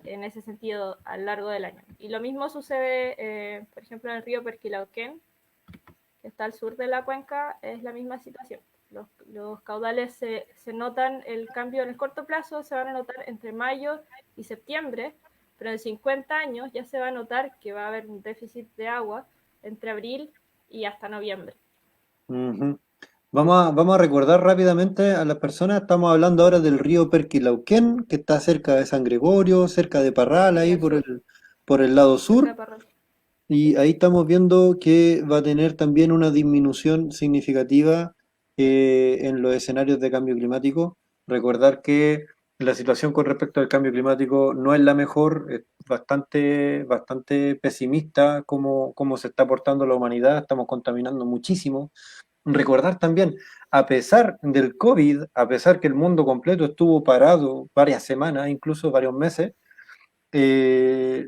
en ese sentido a lo largo del año. Y lo mismo sucede, por ejemplo, en el río Perquilauquén, que está al sur de la cuenca, es la misma situación. Los caudales se notan, el cambio en el corto plazo se van a notar entre mayo y septiembre, pero en 50 años ya se va a notar que va a haber un déficit de agua entre abril y hasta noviembre. Ujú. Vamos a recordar rápidamente a las personas, estamos hablando ahora del río Perquilauquén, que está cerca de San Gregorio, cerca de Parral, Sí, ahí al sur, por el lado cerca sur, de Parral. y ahí estamos viendo que va a tener también una disminución significativa en los escenarios de cambio climático. Recordar que la situación con respecto al cambio climático no es la mejor, es bastante pesimista cómo se está portando la humanidad, estamos contaminando muchísimo. Recordar también, a pesar del COVID, a pesar que el mundo completo estuvo parado varias semanas, incluso varios meses,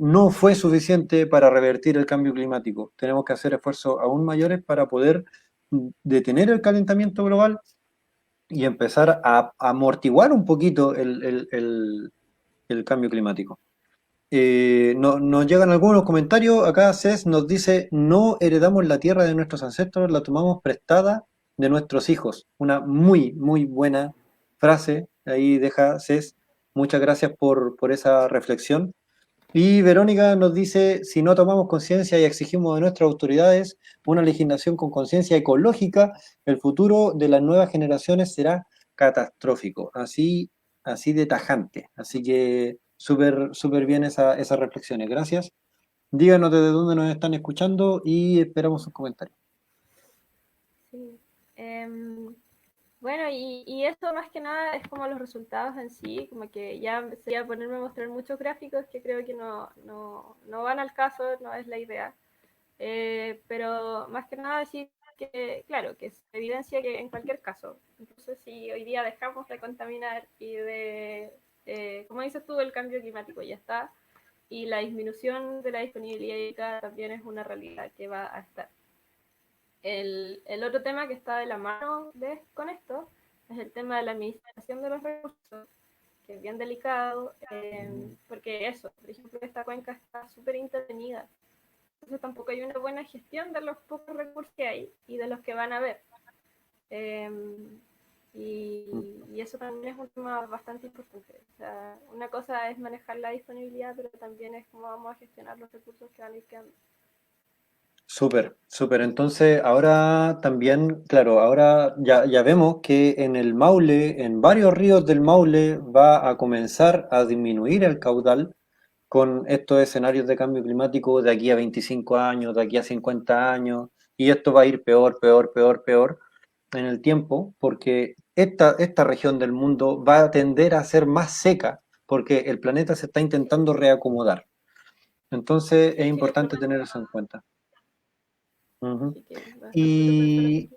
no fue suficiente para revertir el cambio climático. Tenemos que hacer esfuerzos aún mayores para poder detener el calentamiento global y empezar a amortiguar un poquito el cambio climático. Nos llegan algunos comentarios. Acá Cés nos dice, no heredamos la tierra de nuestros ancestros, la tomamos prestada de nuestros hijos. Una muy buena frase. Ahí deja Cés. Muchas gracias por esa reflexión. Y Verónica nos dice, si no tomamos conciencia y exigimos de nuestras autoridades una legislación con conciencia ecológica, el futuro de las nuevas generaciones será catastrófico. Así de tajante. Así que súper bien esas reflexiones. Gracias. Díganos desde dónde nos están escuchando y esperamos sus comentarios. Sí. Bueno, y esto más que nada es como los resultados en sí, como que ya empecé a ponerme a mostrar muchos gráficos que creo que no van al caso, no es la idea. Pero más que nada decir que, claro, que se evidencia que en cualquier caso, incluso si hoy día dejamos de contaminar y como dices tú, el cambio climático ya está, y la disminución de la disponibilidad hídrica también es una realidad que va a estar. El otro tema que está de la mano con esto es el tema de la administración de los recursos, que es bien delicado, porque eso, por ejemplo, esta cuenca está súper intervenida, entonces tampoco hay una buena gestión de los pocos recursos que hay y de los que van a haber. Eh, y eso también es un tema bastante importante. O sea, una cosa es manejar la disponibilidad, pero también es cómo vamos a gestionar los recursos que van a ir quedando. Súper. Entonces, ahora también, claro, ahora ya vemos que en el Maule, en varios ríos del Maule, va a comenzar a disminuir el caudal con estos escenarios de cambio climático de aquí a 25 años, de aquí a 50 años, y esto va a ir peor en el tiempo, porque esta región del mundo va a tender a ser más seca, porque el planeta se está intentando reacomodar. Entonces, es Sí, es importante una tener eso en cuenta. Ujú. así que va a estar súper Y, perfecto.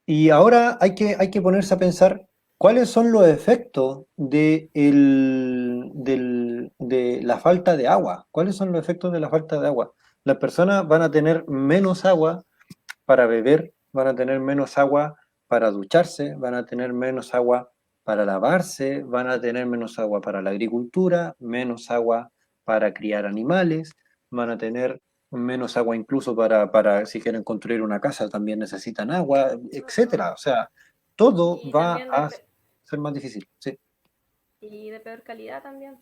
y ahora hay que ponerse a pensar cuáles son los efectos de la falta de agua. ¿Cuáles son los efectos de la falta de agua? Las personas van a tener menos agua para beber, van a tener menos agua para ducharse, van a tener menos agua para lavarse, van a tener menos agua para la agricultura, menos agua para criar animales, van a tener menos agua incluso para si quieren construir una casa también necesitan agua, etcétera. O sea, todo Y va también a ser más difícil. Sí. de peor calidad también,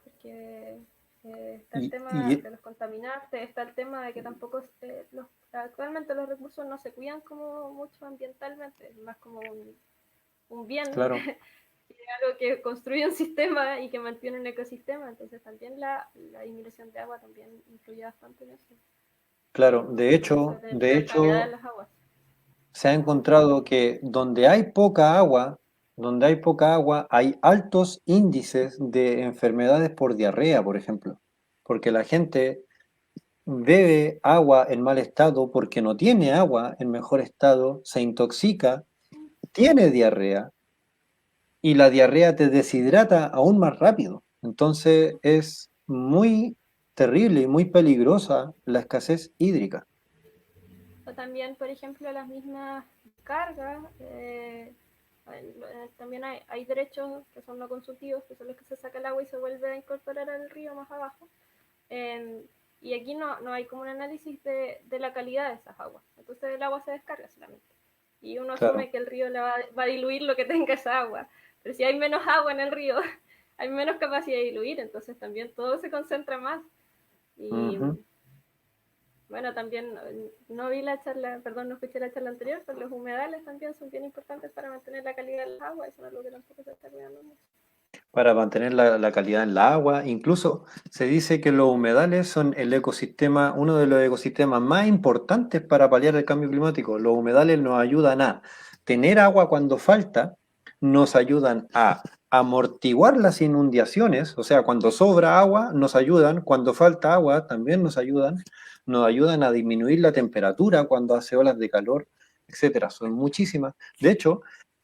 porque está el Y, tema y de los contaminantes, está el tema de que tampoco actualmente los recursos no se cuidan como mucho ambientalmente, es más como un bien, claro, algo que construye un sistema y que mantiene un ecosistema, entonces también la disminución de agua también influye bastante en eso, claro. De en eso hecho, de de peor calidad de hecho, las aguas. se ha encontrado que donde hay poca agua, hay altos índices de enfermedades por diarrea, por ejemplo, porque la gente bebe agua en mal estado porque no tiene agua en mejor estado, se intoxica, tiene diarrea y la diarrea te deshidrata aún más rápido. Entonces es muy terrible y muy peligrosa la escasez hídrica. O también, por ejemplo, las mismas cargas, también hay derechos que son no consultivos, que son los que se saca el agua y se vuelve a incorporar al río más abajo. Eh, y aquí no hay como un análisis de la calidad de esas aguas. Entonces el agua se descarga solamente. Y uno Claro, asume que el río le va a diluir lo que tenga esa agua. Pero si hay menos agua en el río, hay menos capacidad de diluir, entonces también todo se concentra más. Y Ujú. bueno, también no vi la charla, perdón, no escuché la charla anterior, pero los humedales también son bien importantes para mantener la calidad del agua, eso no es algo que tampoco se está cuidando mucho. Para mantener la calidad en la agua. Incluso se dice que los humedales son el ecosistema, uno de los ecosistemas más importantes para paliar el cambio climático. Los humedales nos ayudan a tener agua cuando falta, nos ayudan a amortiguar las inundaciones, o sea, cuando sobra agua nos ayudan, cuando falta agua también nos ayudan a disminuir la temperatura cuando hace olas de calor, etcétera. Son muchísimas. De hecho,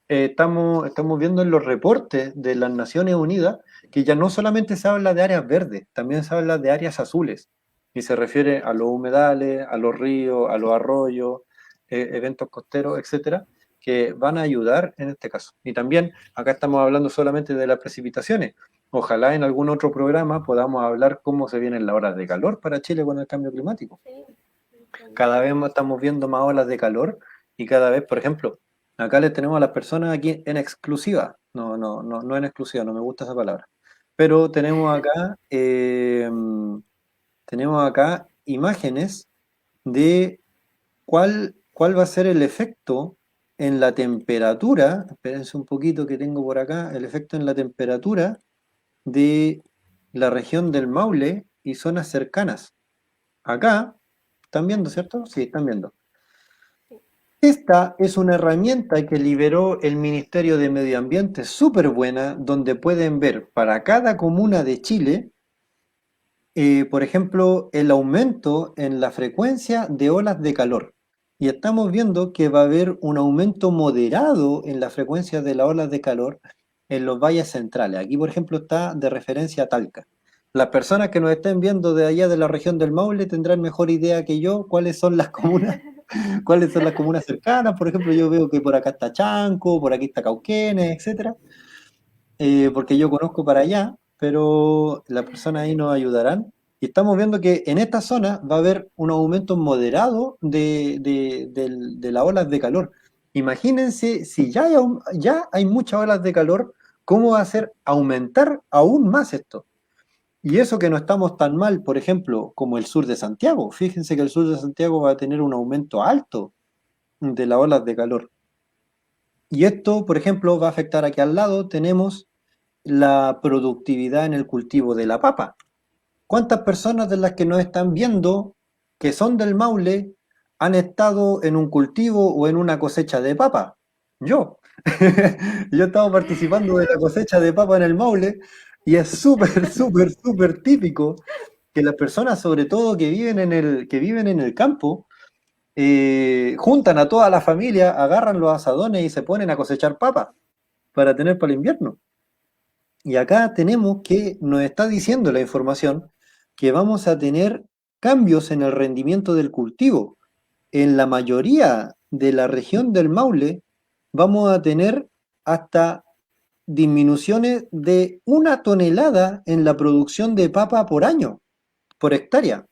estamos viendo en los reportes de las Naciones Unidas que ya no solamente se habla de áreas verdes, también se habla de áreas azules, y se refiere a los humedales, a los ríos, a los arroyos, eventos costeros, etcétera, que van a ayudar en este caso. Y también acá estamos hablando solamente de las precipitaciones. Ojalá en algún otro programa podamos hablar cómo se vienen las olas de calor para Chile con el cambio climático. Sí, Cada vez también. más estamos viendo más olas de calor y cada vez, por ejemplo, acá les tenemos a las personas aquí en exclusiva, no en exclusiva, no me gusta esa palabra, pero tenemos acá imágenes de cuál va a ser el efecto en la temperatura, espérense un poquito que tengo por acá, el efecto en la temperatura de la región del Maule y zonas cercanas. Acá, ¿están viendo, cierto? Sí, están viendo. Sí. Esta es una herramienta que liberó el Ministerio de Medio Ambiente, súper buena, donde pueden ver para cada comuna de Chile, por ejemplo, el aumento en la frecuencia de olas de calor. Y estamos viendo que va a haber un aumento moderado en la frecuencia de las olas de calor en los valles centrales. Aquí, por ejemplo, está de referencia Talca. Las personas que nos estén viendo de allá de la región del Maule tendrán mejor idea que yo cuáles son las comunas, cuáles son las comunas cercanas. Por ejemplo, yo veo que por acá está Chanco, por aquí está Cauquenes, etcétera, porque yo conozco para allá, pero las personas ahí nos ayudarán. Y estamos viendo que en esta zona va a haber un aumento moderado de las olas de calor. Imagínense, si ya hay muchas olas de calor, ¿cómo va a ser aumentar aún más esto? Y eso que no estamos tan mal, por ejemplo, como el sur de Santiago. Fíjense que el sur de Santiago va a tener un aumento alto de las olas de calor. Y esto, por ejemplo, va a afectar aquí al lado, tenemos la productividad en el cultivo de la papa. ¿Cuántas personas de las que nos están viendo, que son del Maule, han estado en un cultivo o en una cosecha de papa? Yo. Yo he estado participando de la cosecha de papa en el Maule y es súper, súper, súper típico que las personas, sobre todo que viven en el campo, juntan a toda la familia, agarran los asadones y se ponen a cosechar papa para tener para el invierno. Y acá tenemos que nos está diciendo la información que vamos a tener cambios en el rendimiento del cultivo. En la mayoría de la región del Maule vamos a tener hasta disminuciones de 1 tonelada en la producción de papa por año, por hectárea.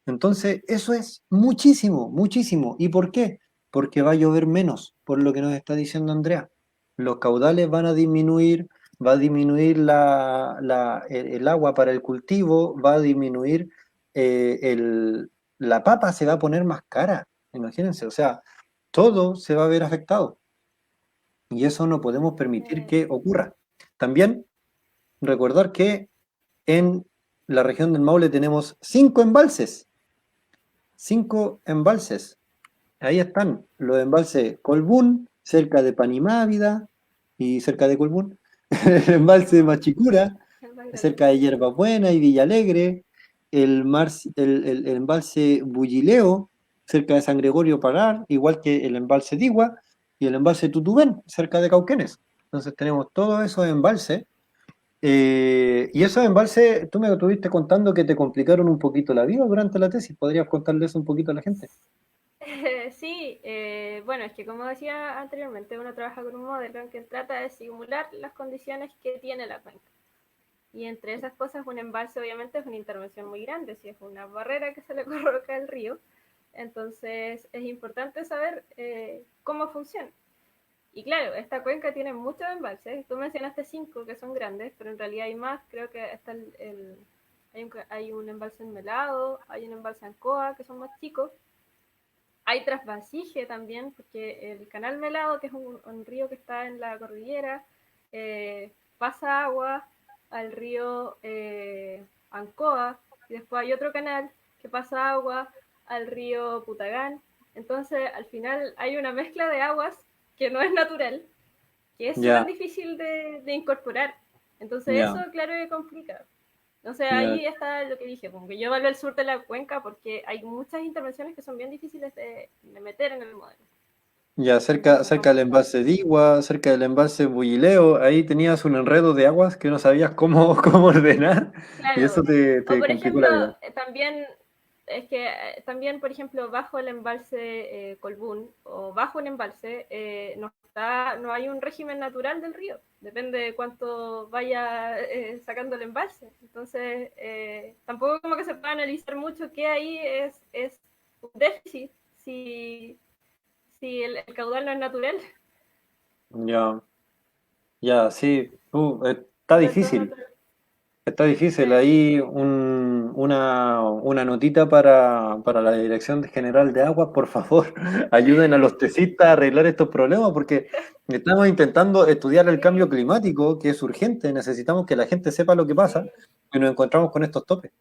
Entonces, eso es muchísimo, muchísimo. ¿Y por qué? Porque va a llover menos, por lo que nos está diciendo Andrea. Los caudales van a disminuir, va a disminuir el agua para el cultivo, va a disminuir, eh, el, la papa se va a poner más cara, imagínense, o sea, todo se va a ver afectado y eso no podemos permitir que ocurra. También recordar que en la región del Maule tenemos 5 embalses. Ahí están los embalses Colbún, cerca de Panimávida y cerca de Colbún. El embalse Machicura, El más grande. cerca de Hierbabuena y Villalegre. El embalse Bullileo, cerca de San Gregorio Pagar, igual que el embalse Digua y el embalse Tutubén, cerca de Cauquenes. Entonces tenemos todos esos embalses. Y esos embalses, tú me estuviste contando que te complicaron un poquito la vida durante la tesis. ¿Podrías contarle eso un poquito a la gente? Sí, bueno, es que como decía anteriormente, uno trabaja con un modelo en que trata de simular las condiciones que tiene la cuenca. Y entre esas cosas, un embalse obviamente es una intervención muy grande, si es una barrera que se le coloca al río. Entonces es importante saber cómo funciona. Y claro, esta cuenca tiene muchos embalses. Tú mencionaste 5 que son grandes, pero en realidad hay más. Creo que está hay un embalse en Melado, hay un embalse en Coa, que son más chicos. Hay Trasvasije también, porque el canal Melado, que es un río que está en la cordillera, pasa agua al río Ancoa, y después hay otro canal que pasa agua al río Putagán. Entonces, al final hay una mezcla de aguas que no es natural, que es súper Ya, difícil de incorporar. Entonces, eso, ya, claro, que complica. Entonces, ya. ahí está lo que dije, como que yo evalúo el sur de la cuenca porque hay muchas intervenciones que son bien difíciles de meter en el modelo. Ya, cerca, Entonces, cerca del como, embalse de Igua, cerca del embalse Bullileo, ahí tenías un enredo de aguas que no sabías cómo, cómo ordenar y eso claro. O te por complicó ejemplo, la vida. también es que también, por ejemplo, bajo el embalse Colbún o bajo un embalse no hay un régimen natural del río. Depende de cuánto vaya sacando el embalse. Entonces, tampoco como que se puede analizar mucho qué ahí es un déficit si el caudal no es natural. Ya, ya, sí, está Pero todo difícil. natural. Está difícil. Sí. Ahí una notita para la Dirección General de Aguas, por favor, ayuden a los tesistas a arreglar estos problemas porque estamos intentando estudiar el cambio Sí. climático, que es urgente, necesitamos que la gente sepa lo que pasa Sí. y nos encontramos con estos topes.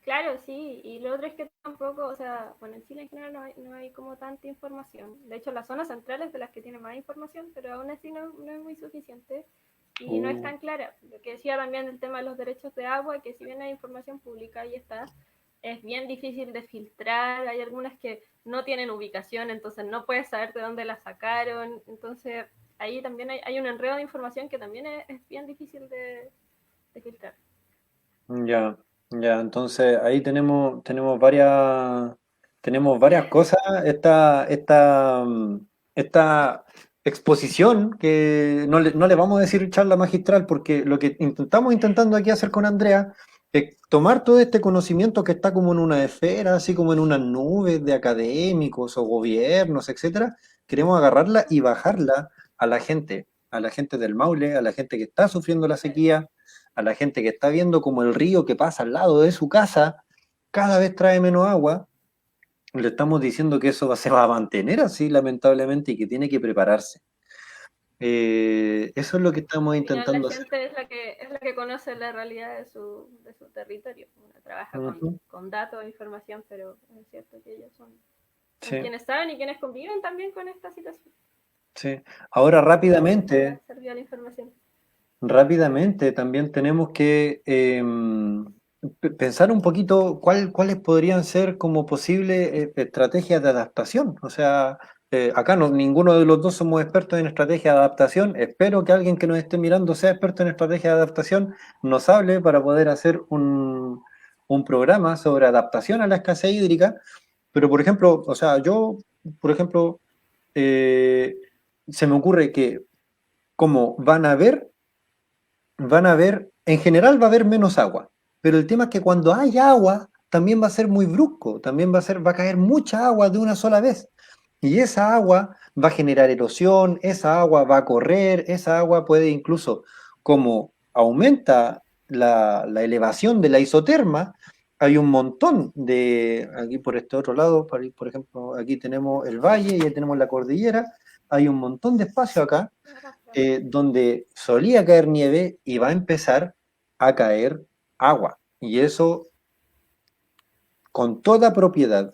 Claro, sí, y lo otro es que tampoco, o sea, bueno, en Chile en general no hay como tanta información. De hecho, las zonas centrales de las que tienen más información, pero aún así no es muy suficiente y no es Uh, tan clara. Lo que decía también el tema de los derechos de agua, que si bien hay información pública, ahí está, es bien difícil de filtrar. Hay algunas que no tienen ubicación, entonces no puedes saber de dónde la sacaron. Entonces, ahí también hay un enredo de información que también es bien difícil de filtrar. ya, ya, entonces ahí tenemos varias cosas. Esta exposición que no le vamos a decir charla magistral porque lo que intentamos intentando aquí hacer con Andrea es tomar todo este conocimiento que está como en una esfera, así como en unas nubes de académicos o gobiernos, etcétera. Queremos agarrarla y bajarla a la gente del Maule, a la gente que está sufriendo la sequía, a la gente que está viendo como el río que pasa al lado de su casa cada vez trae menos agua, le estamos diciendo que eso se va a mantener así, lamentablemente, y que tiene que prepararse. Eso es lo que estamos Al final la intentando hacer. gente es la que conoce la realidad de su territorio. Uno trabaja Ujú, con datos e información, pero es cierto que ellos son sí, quienes saben y quienes conviven también con esta situación. sí. Ahora Entonces, ojalá rápidamente, servir la información. rápidamente también tenemos que pensar un poquito cuáles podrían ser como posibles estrategias de adaptación. O sea, acá ninguno de los dos somos expertos en estrategia de adaptación. Espero que alguien que nos esté mirando sea experto en estrategia de adaptación, nos hable para poder hacer un programa sobre adaptación a la escasez hídrica. Pero, por ejemplo, o sea, yo, por ejemplo, eh, se me ocurre que como van a ver, en general va a haber menos agua, pero el tema es que cuando hay agua, también va a ser muy brusco, también va a caer mucha agua de una sola vez. Y esa agua va a generar erosión, esa agua va a correr, esa agua puede incluso, como aumenta la elevación de la isoterma, hay un montón aquí por este otro lado, por ejemplo, aquí tenemos el valle y ahí tenemos la cordillera, hay un montón de espacio acá donde solía caer nieve y va a empezar a caer agua. Y eso con toda propiedad,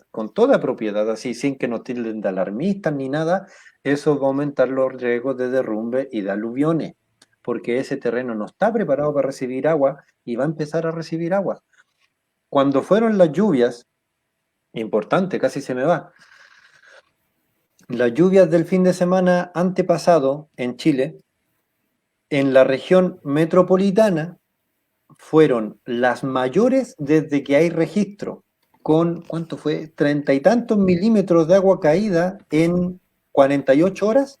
así sin que nos tilden de alarmistas ni nada, eso va a aumentar los riesgos de derrumbe y de aluviones, porque ese terreno no está preparado para recibir agua y va a empezar a recibir agua. Cuando fueron las lluvias, importante, casi se me va, las lluvias del fin de semana antepasado en Chile, en la región metropolitana, fueron las mayores desde que hay registro, con, ¿cuánto fue? 30 y tantos milímetros de agua caída en 48 horas,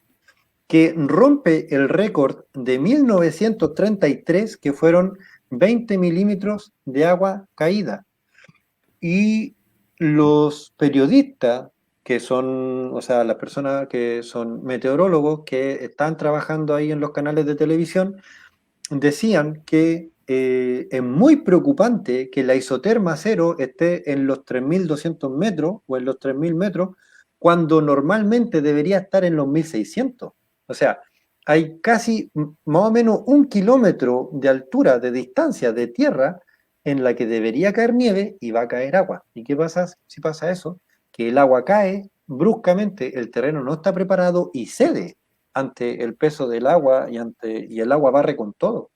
que rompe el récord de 1933, que fueron 20 milímetros de agua caída. Y los periodistas que son, o sea, las personas que son meteorólogos que están trabajando ahí en los canales de televisión, decían que es muy preocupante que la isoterma cero esté en los 3.200 metros o en los 3.000 metros, cuando normalmente debería estar en los 1.600. O sea, hay casi más o menos 1 kilómetro de altura, de distancia de tierra, en la que debería caer nieve y va a caer agua. ¿Y qué pasa si pasa eso? Que el agua cae bruscamente, el terreno no está preparado y cede ante el peso del agua y el agua barre con todo.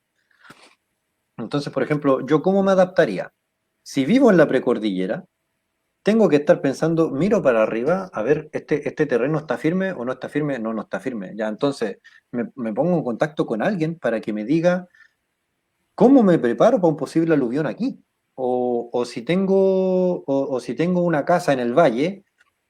Entonces, por ejemplo, ¿yo cómo me adaptaría? Si vivo en la precordillera, tengo que estar pensando, miro para arriba, a ver, este terreno está firme o no está firme, no está firme. Ya, entonces me pongo en contacto con alguien para que me diga cómo me preparo para un posible aluvión aquí. O si tengo una casa en el valle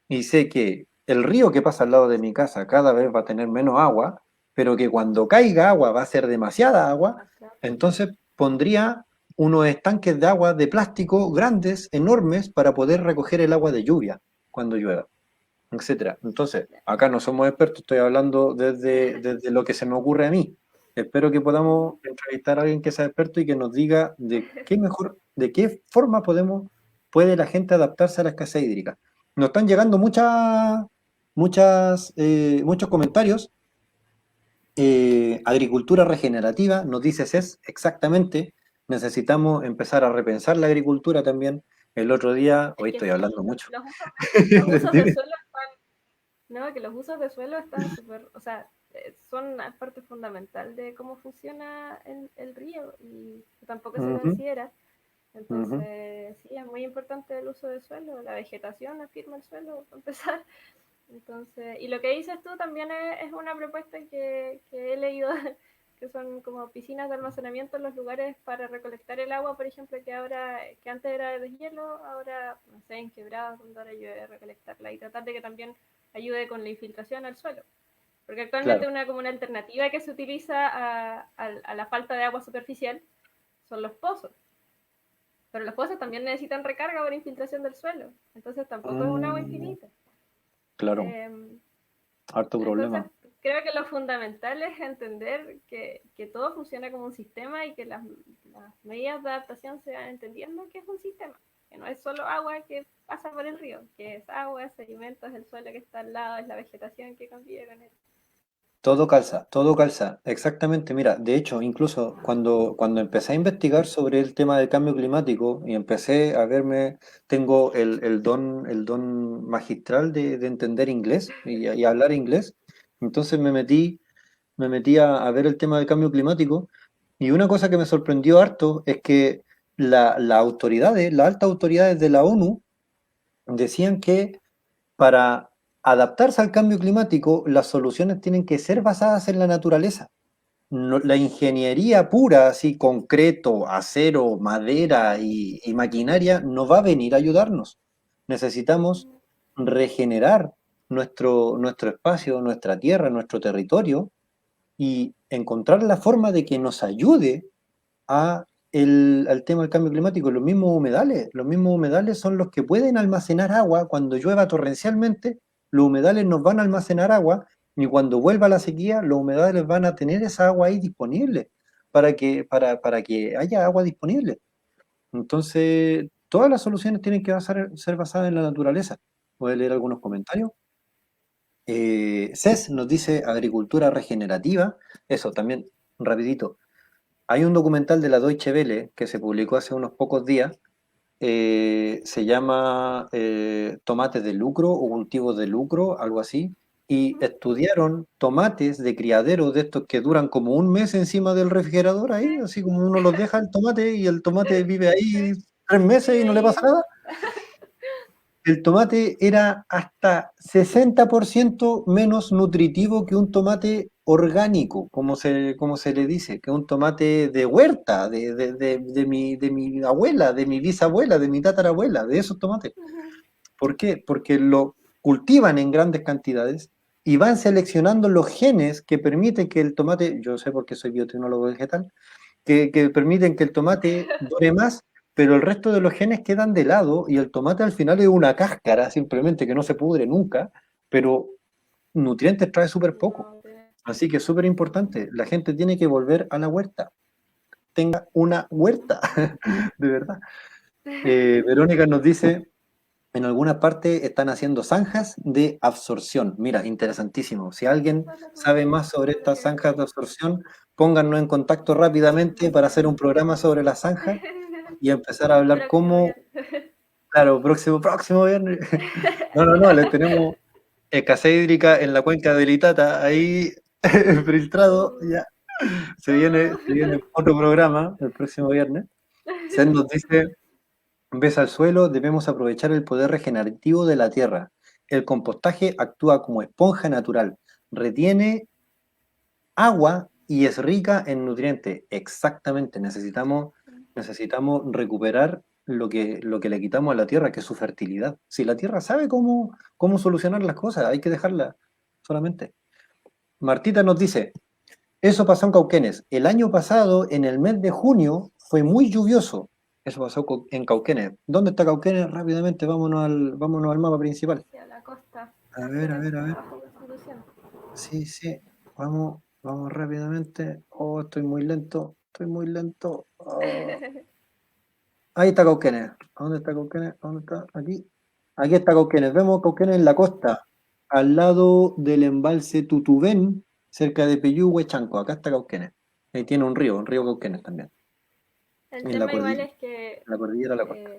y sé que el río que pasa al lado de mi casa cada vez va a tener menos agua, pero que cuando caiga agua va a ser demasiada agua, Demasiado. entonces pondría unos estanques de agua de plástico grandes, enormes, para poder recoger el agua de lluvia cuando llueva, etcétera. Entonces, acá no somos expertos, estoy hablando desde lo que se me ocurre a mí. Espero que podamos entrevistar a alguien que sea experto y que nos diga de qué forma puede la gente adaptarse a la escasez hídrica. Nos están llegando muchos comentarios. Agricultura regenerativa, nos dice CES, exactamente. Necesitamos empezar a repensar la agricultura también. El otro día, Es hoy que estoy sí, hablando mucho. los usos de Dime. suelo están, no, que los usos de suelo están súper, o sea, son parte fundamental de cómo funciona el río y tampoco se Ujú, considera. ujú. Entonces, sí, es muy importante el uso del suelo, la vegetación afirma el suelo, para empezar. Entonces, y lo que dices tú también es una propuesta que he leído, que son como piscinas de almacenamiento en los lugares para recolectar el agua, por ejemplo, que antes era de deshielo, ahora, no sé, en quebradas, donde ahora llueve, recolectarla y tratar de que también ayude con la infiltración al suelo. Porque actualmente Claro. como una alternativa que se utiliza a la falta de agua superficial son los pozos. Pero los pozos también necesitan recarga por infiltración del suelo. Entonces tampoco es un agua Mm, infinita. claro, Eh, harto entonces problema. creo que lo fundamental es entender que todo funciona como un sistema y que las medidas de adaptación se van entendiendo que es un sistema. Que no es solo agua que pasa por el río, que es agua, es sedimentos, es el suelo que está al lado, es la vegetación que convive con él. Todo calza, exactamente. Mira, de hecho, incluso cuando empecé a investigar sobre el tema del cambio climático y empecé a verme, tengo el don magistral de entender inglés y hablar inglés, entonces me metí a ver el tema del cambio climático y una cosa que me sorprendió harto es que las altas autoridades de la ONU decían que para adaptarse al cambio climático, las soluciones tienen que ser basadas en la naturaleza. La ingeniería pura, así concreto, acero, madera y maquinaria, no va a venir a ayudarnos. Necesitamos regenerar nuestro espacio, nuestra tierra, nuestro territorio y encontrar la forma de que nos ayude al tema del cambio climático. Los mismos humedales son los que pueden almacenar agua cuando llueva torrencialmente. Los humedales nos van a almacenar agua y cuando vuelva la sequía, los humedales van a tener esa agua ahí disponible para que haya agua disponible. Entonces, todas las soluciones tienen que ser basadas en la naturaleza. ¿Puedes leer algunos comentarios? CES nos dice agricultura regenerativa. Eso también, rapidito. Hay un documental de la Deutsche Welle que se publicó hace unos pocos días, se llama Tomates de lucro o cultivos de lucro, algo así, y estudiaron tomates de criadero de estos que duran como un mes encima del refrigerador ahí, Sí, así como uno los deja el tomate y el tomate vive ahí sí, 3 meses y vive no le pasa ahí. nada. El tomate era hasta 60% menos nutritivo que un tomate orgánico, como se le dice, que un tomate de huerta, de mi abuela, de mi bisabuela, de mi tatarabuela, de esos tomates. ¿Por qué? Porque lo cultivan en grandes cantidades y van seleccionando los genes que permiten que el tomate, yo sé porque soy biotecnólogo vegetal, que permiten que el tomate dure más pero el resto de los genes quedan de lado y el tomate al final es una cáscara simplemente que no se pudre nunca, pero nutrientes trae súper poco. No, Así que es súper importante, la gente tiene que volver a la huerta. Tenga una huerta, de verdad. Verónica nos dice, en alguna parte están haciendo zanjas de absorción. Mira, interesantísimo. Si alguien sabe más sobre estas zanjas de absorción, póngannos en contacto rápidamente para hacer un programa sobre las zanjas y empezar a hablar próximo cómo, viernes. claro, próximo viernes. No, le tenemos escasez hídrica en la cuenca del Itata, ahí filtrado, ya. Se viene otro programa el próximo viernes. Seth nos dice, ves al suelo, debemos aprovechar el poder regenerativo de la tierra. El compostaje actúa como esponja natural, retiene agua y es rica en nutrientes. Exactamente, necesitamos recuperar lo que le quitamos a la tierra, que es su fertilidad. Si la tierra sabe cómo solucionar las cosas, hay que dejarla solamente. Martita nos dice, eso pasó en Cauquenes. El año pasado, en el mes de junio, fue muy lluvioso. Eso pasó en Cauquenes. ¿Dónde está Cauquenes? Rápidamente, vámonos al mapa principal. Hacia la costa, A ver, a cerca ver, a ver. abajo de Constitución. Sí. Vamos rápidamente. Oh, estoy muy lento. Oh. Ahí está Cauquenes. ¿Dónde está Cauquenes? ¿Dónde está? Aquí. Aquí está Cauquenes. Vemos Cauquenes en la costa, al lado del embalse Tutubén, cerca de Peyúgue, Chanco. Acá está Cauquenes. Ahí tiene un río Cauquenes también. El En la tema igual cordillera, es que en la cordillera de la costa.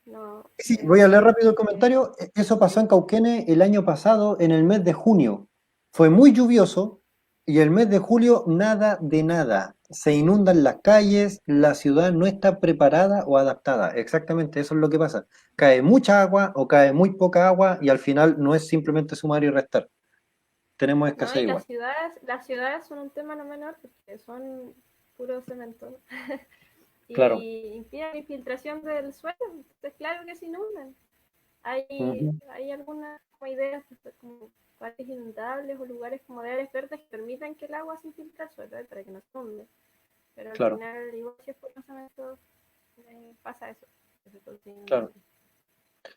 no, Sí, voy a leer rápido el comentario. Eso pasó en Cauquenes el año pasado, en el mes de junio. Fue muy lluvioso y el mes de julio nada de nada. Se inundan las calles, la ciudad no está preparada o adaptada. Exactamente, eso es lo que pasa. Cae mucha agua o cae muy poca agua y al final no es simplemente sumar y restar. Tenemos no, escasez y igual. las ciudades son un tema no menor porque son puro cemento Claro. y impiden la infiltración del suelo, entonces claro que se inundan. Ujú. Hay algunas como ideas como parques inundables o lugares como de áreas verdes que permitan que el agua se infiltre al suelo para que no se inunde. Pero al Claro, final, igual si es por los cementos, pasa eso. claro.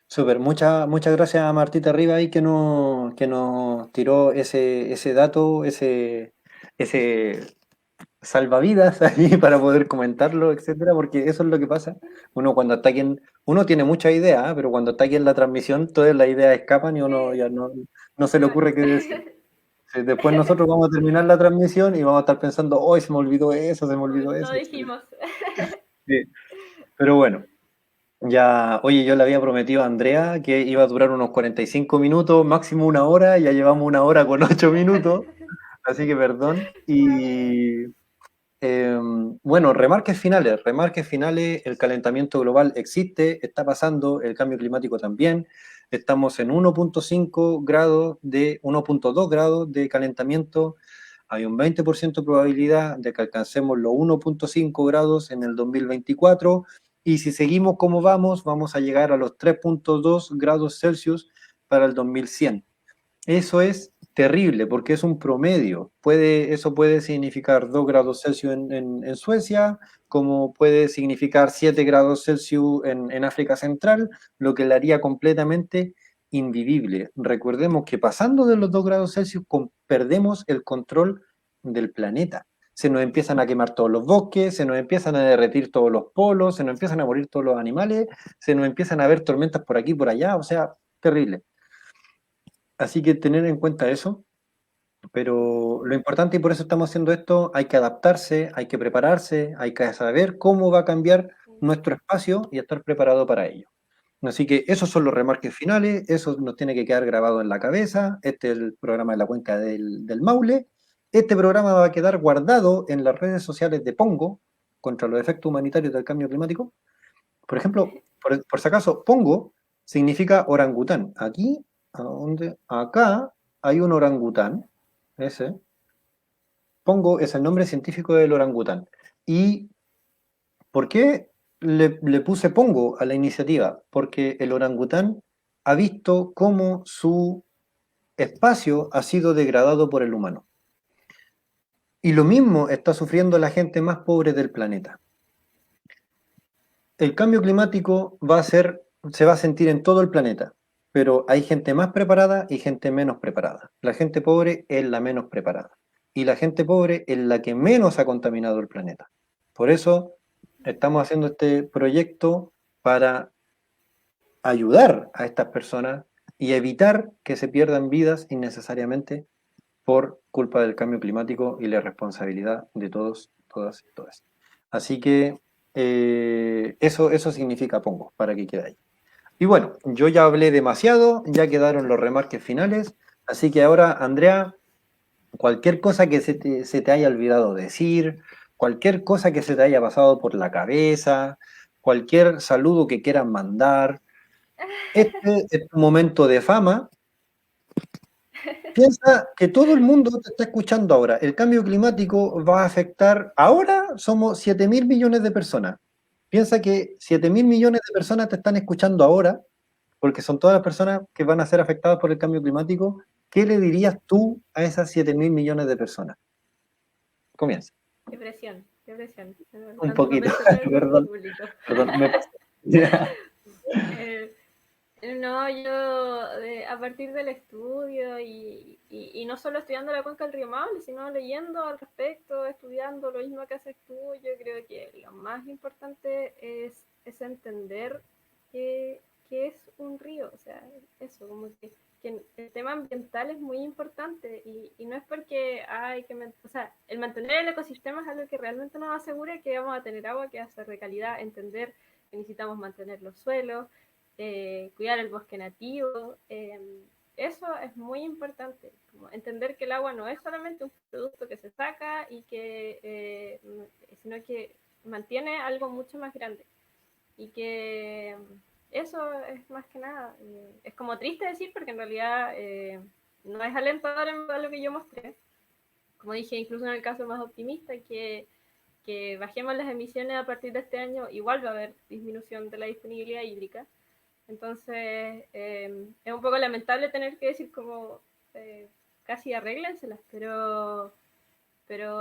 Súper, muchas gracias a Martita Riva ahí que nos tiró ese dato, ese salvavidas ahí para poder comentarlo, etcétera, porque eso es lo que pasa. Uno tiene muchas ideas, ¿ah? Pero cuando está aquí en la transmisión, todas las ideas escapan y uno Sí, ya no se se le van. ocurre qué decir. Sí, después nosotros vamos a terminar la transmisión y vamos a estar pensando, hoy se me olvidó eso, se me olvidó No eso, etcétera. dijimos. Sí, pero bueno. Ya, oye, yo le había prometido a Andrea que iba a durar unos 45 minutos, máximo una hora, ya llevamos una hora con 8 minutos, así que perdón. Y bueno, remarques finales, el calentamiento global existe, está pasando, el cambio climático también, estamos en 1.2 grados de calentamiento, hay un 20% de probabilidad de que alcancemos los 1.5 grados en el 2024 y si seguimos como vamos a llegar a los 3.2 grados Celsius para el 2100. Eso es terrible porque es un promedio. Eso puede significar 2 grados Celsius en Suecia, como puede significar 7 grados Celsius en África Central, lo que le haría completamente invivible. Recordemos que pasando de los 2 grados Celsius perdemos el control del planeta. Se nos empiezan a quemar todos los bosques, se nos empiezan a derretir todos los polos, se nos empiezan a morir todos los animales, se nos empiezan a ver tormentas por aquí y por allá, o sea, terrible. Así que tener en cuenta eso, pero lo importante y por eso estamos haciendo esto, hay que adaptarse, hay que prepararse, hay que saber cómo va a cambiar nuestro espacio y estar preparado para ello. Así que esos son los remarques finales, eso nos tiene que quedar grabado en la cabeza. Este es el programa de la cuenca del Maule. Este programa va a quedar guardado en las redes sociales de Pongo contra los efectos humanitarios del cambio climático. Por ejemplo, por si acaso, Pongo significa orangután. Aquí, ¿a dónde? Acá hay un orangután, ese. Pongo es el nombre científico del orangután. ¿Y por qué le puse Pongo a la iniciativa? Porque el orangután ha visto cómo su espacio ha sido degradado por el humano. Y lo mismo está sufriendo la gente más pobre del planeta. el cambio climático se va a sentir en todo el planeta, pero hay gente más preparada y gente menos preparada. La gente pobre es la menos preparada y la gente pobre es la que menos ha contaminado el planeta. Por eso estamos haciendo este proyecto para ayudar a estas personas y evitar que se pierdan vidas innecesariamente por culpa del cambio climático y la responsabilidad de todos, todas y todas. Así que eso significa Pongo, para que quede ahí. Y bueno, yo ya hablé demasiado, ya quedaron los remarques finales, así que ahora, Andrea, cualquier cosa que se te haya olvidado decir, cualquier cosa que se te haya pasado por la cabeza, cualquier saludo que quieras mandar, este es tu momento de fama. Piensa que todo el mundo te está escuchando ahora. El cambio climático va a afectar, ahora somos 7.000 millones de personas. Piensa que 7.000 millones de personas te están escuchando ahora, porque son todas las personas que van a ser afectadas por el cambio climático. ¿Qué le dirías tú a esas 7.000 millones de personas? Comienza. Depresión, depresión. Un Tanto poquito, papel social como perdón, público. perdón, me pasé. Ya. Eh, no, yo a partir del estudio y no solo estudiando la cuenca del río Maule, sino leyendo al respecto, estudiando lo mismo que haces tú, yo creo que lo más importante es entender que es un río, o sea, eso, como que el tema ambiental es muy importante y no es porque hay que, o sea, el mantener el ecosistema es algo que realmente nos asegura que vamos a tener agua que va a ser de calidad, entender que necesitamos mantener los suelos, cuidar el bosque nativo, eso es muy importante, como entender que el agua no es solamente un producto que se saca y que, sino que mantiene algo mucho más grande y que eso es más que nada, es como triste decir porque en realidad no es alentador en lo que yo mostré, como dije incluso en el caso más optimista que bajemos las emisiones a partir de este año, igual va a haber disminución de la disponibilidad hídrica. Entonces, es un poco lamentable tener que decir como casi arréglenselas, pero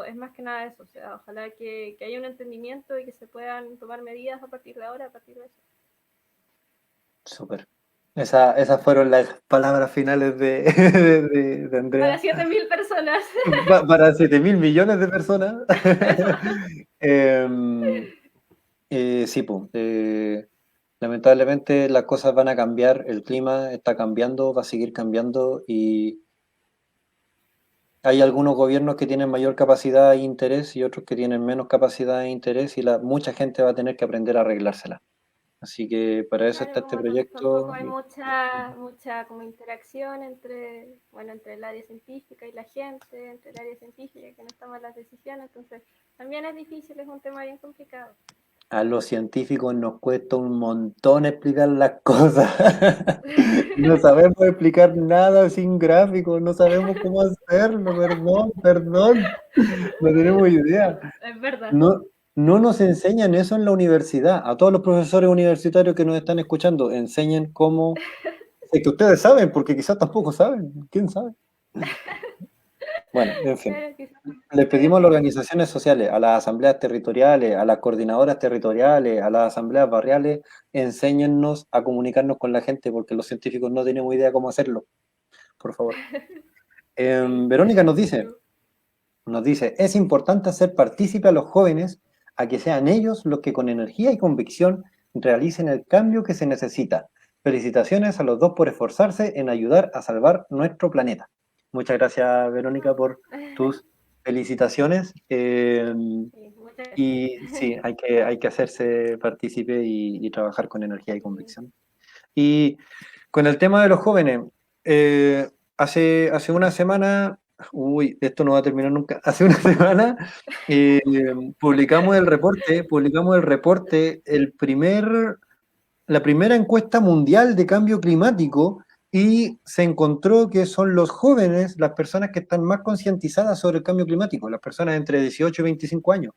es más que nada eso. O sea, ojalá que haya un entendimiento y que se puedan tomar medidas a partir de ahora, a partir de eso. Súper. Esas fueron las palabras finales de, de Para Andrea. 7.000 personas. Para 7.000 millones de personas. Sí, pues, lamentablemente las cosas van a cambiar, el clima está cambiando, va a seguir cambiando y hay algunos gobiernos que tienen mayor capacidad e interés y otros que tienen menos capacidad e interés y mucha gente va a tener que aprender a arreglársela. Así que para eso está Claro, este como tampoco proyecto. hay mucha como interacción entre, bueno, entre el área científica y la gente, entre el área científica que nos toma las decisiones, entonces también es difícil, es un tema bien complicado. A los científicos nos cuesta un montón explicar las cosas. No sabemos explicar nada sin gráficos, no sabemos cómo hacerlo, perdón, perdón, no tenemos idea. Es verdad. No, no nos enseñan eso en la universidad. A todos los profesores universitarios que nos están escuchando, enseñen cómo. Es que ustedes saben, porque quizás tampoco saben, quién sabe. Bueno, en fin. Claro, quizás, Les pero pedimos a las sí. organizaciones sociales, a las asambleas territoriales, a las coordinadoras territoriales, a las asambleas barriales, enséñennos a comunicarnos con la gente, porque los científicos no tenemos idea cómo hacerlo, por favor. Sí, Verónica true. nos dice, es importante hacer partícipe a los jóvenes a que sean ellos los que con energía y convicción realicen el cambio que se necesita. Felicitaciones a los dos por esforzarse en ayudar a salvar nuestro planeta. Muchas gracias, Verónica, por tus felicitaciones. Sí, muchas gracias. Y sí, hay que hacerse partícipe y trabajar con energía y Sí. convicción. Y con el tema de los jóvenes, hace una semana, uy, esto no va a terminar nunca, hace una semana eh, publicamos el reporte, la primera encuesta mundial de cambio climático y se encontró que son los jóvenes las personas que están más concientizadas sobre el cambio climático, las personas entre 18 y 25 años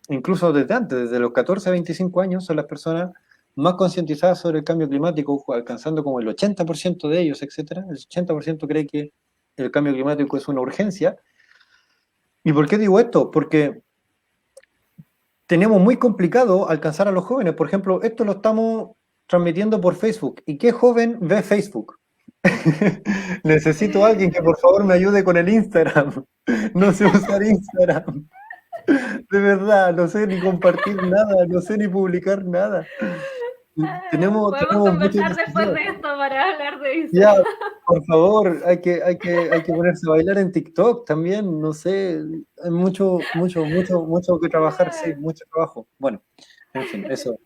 incluso desde antes, desde los 14 a 25 años, son las personas más concientizadas sobre el cambio climático, alcanzando como el 80% de ellos, etcétera. El 80% cree que el cambio climático es una urgencia. ¿Y por qué digo esto? Porque tenemos muy complicado alcanzar a los jóvenes. Por ejemplo, esto lo estamos transmitiendo por Facebook. ¿Y qué joven ve Facebook? Necesito a alguien que por favor me ayude con el Instagram. No sé usar Instagram. De verdad, no sé ni compartir nada, no sé ni publicar nada. Podemos Tenemos muchos conversar después desafíos. de esto para hablar de Ya, Instagram. por favor, hay que ponerse a bailar en TikTok también, no sé, hay mucho que trabajar, sí, mucho trabajo. Bueno, en fin, eso.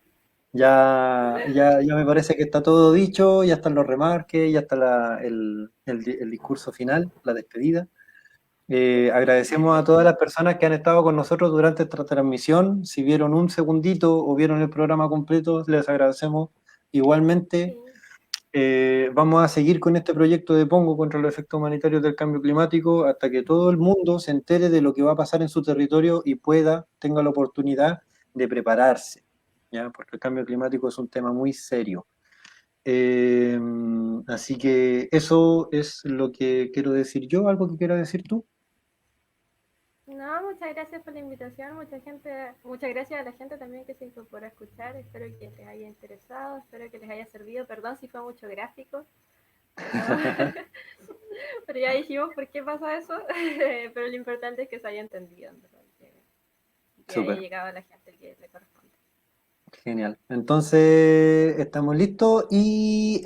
Ya me parece que está todo dicho, ya están los remarques, ya está el discurso final, la despedida. Agradecemos a todas las personas que han estado con nosotros durante esta transmisión. Si vieron un segundito o vieron el programa completo, les agradecemos. Igualmente, Sí. vamos a seguir con este proyecto de Pongo contra los efectos humanitarios del cambio climático hasta que todo el mundo se entere de lo que va a pasar en su territorio y tenga la oportunidad de prepararse, ¿ya? Porque el cambio climático es un tema muy serio. Así que eso es lo que quiero decir yo. ¿Algo que quieras decir tú? No, muchas gracias por la invitación, muchas gracias a la gente también que se incorporó a escuchar, espero que les haya interesado, espero que les haya servido, perdón si fue mucho gráfico, pero, pero ya dijimos por qué pasa eso, pero lo importante es que se haya entendido, ¿verdad? Que haya Súper. llegado a la gente que le corresponde. Genial. Entonces, estamos listos y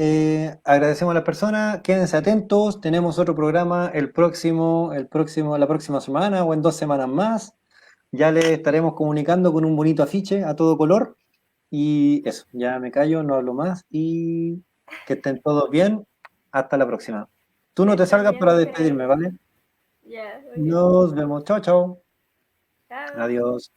agradecemos a las personas. Quédense atentos. Tenemos otro programa la próxima semana o en 2 semanas más. Ya les estaremos comunicando con un bonito afiche a todo color. Y eso, ya me callo, no hablo más y que estén todos bien. Hasta la próxima. Tú Que no te estén salgas bien, para muchas despedirme, gracias. ¿vale? Ya, muy bien. Nos vemos. Chao, chao. Chao. Adiós.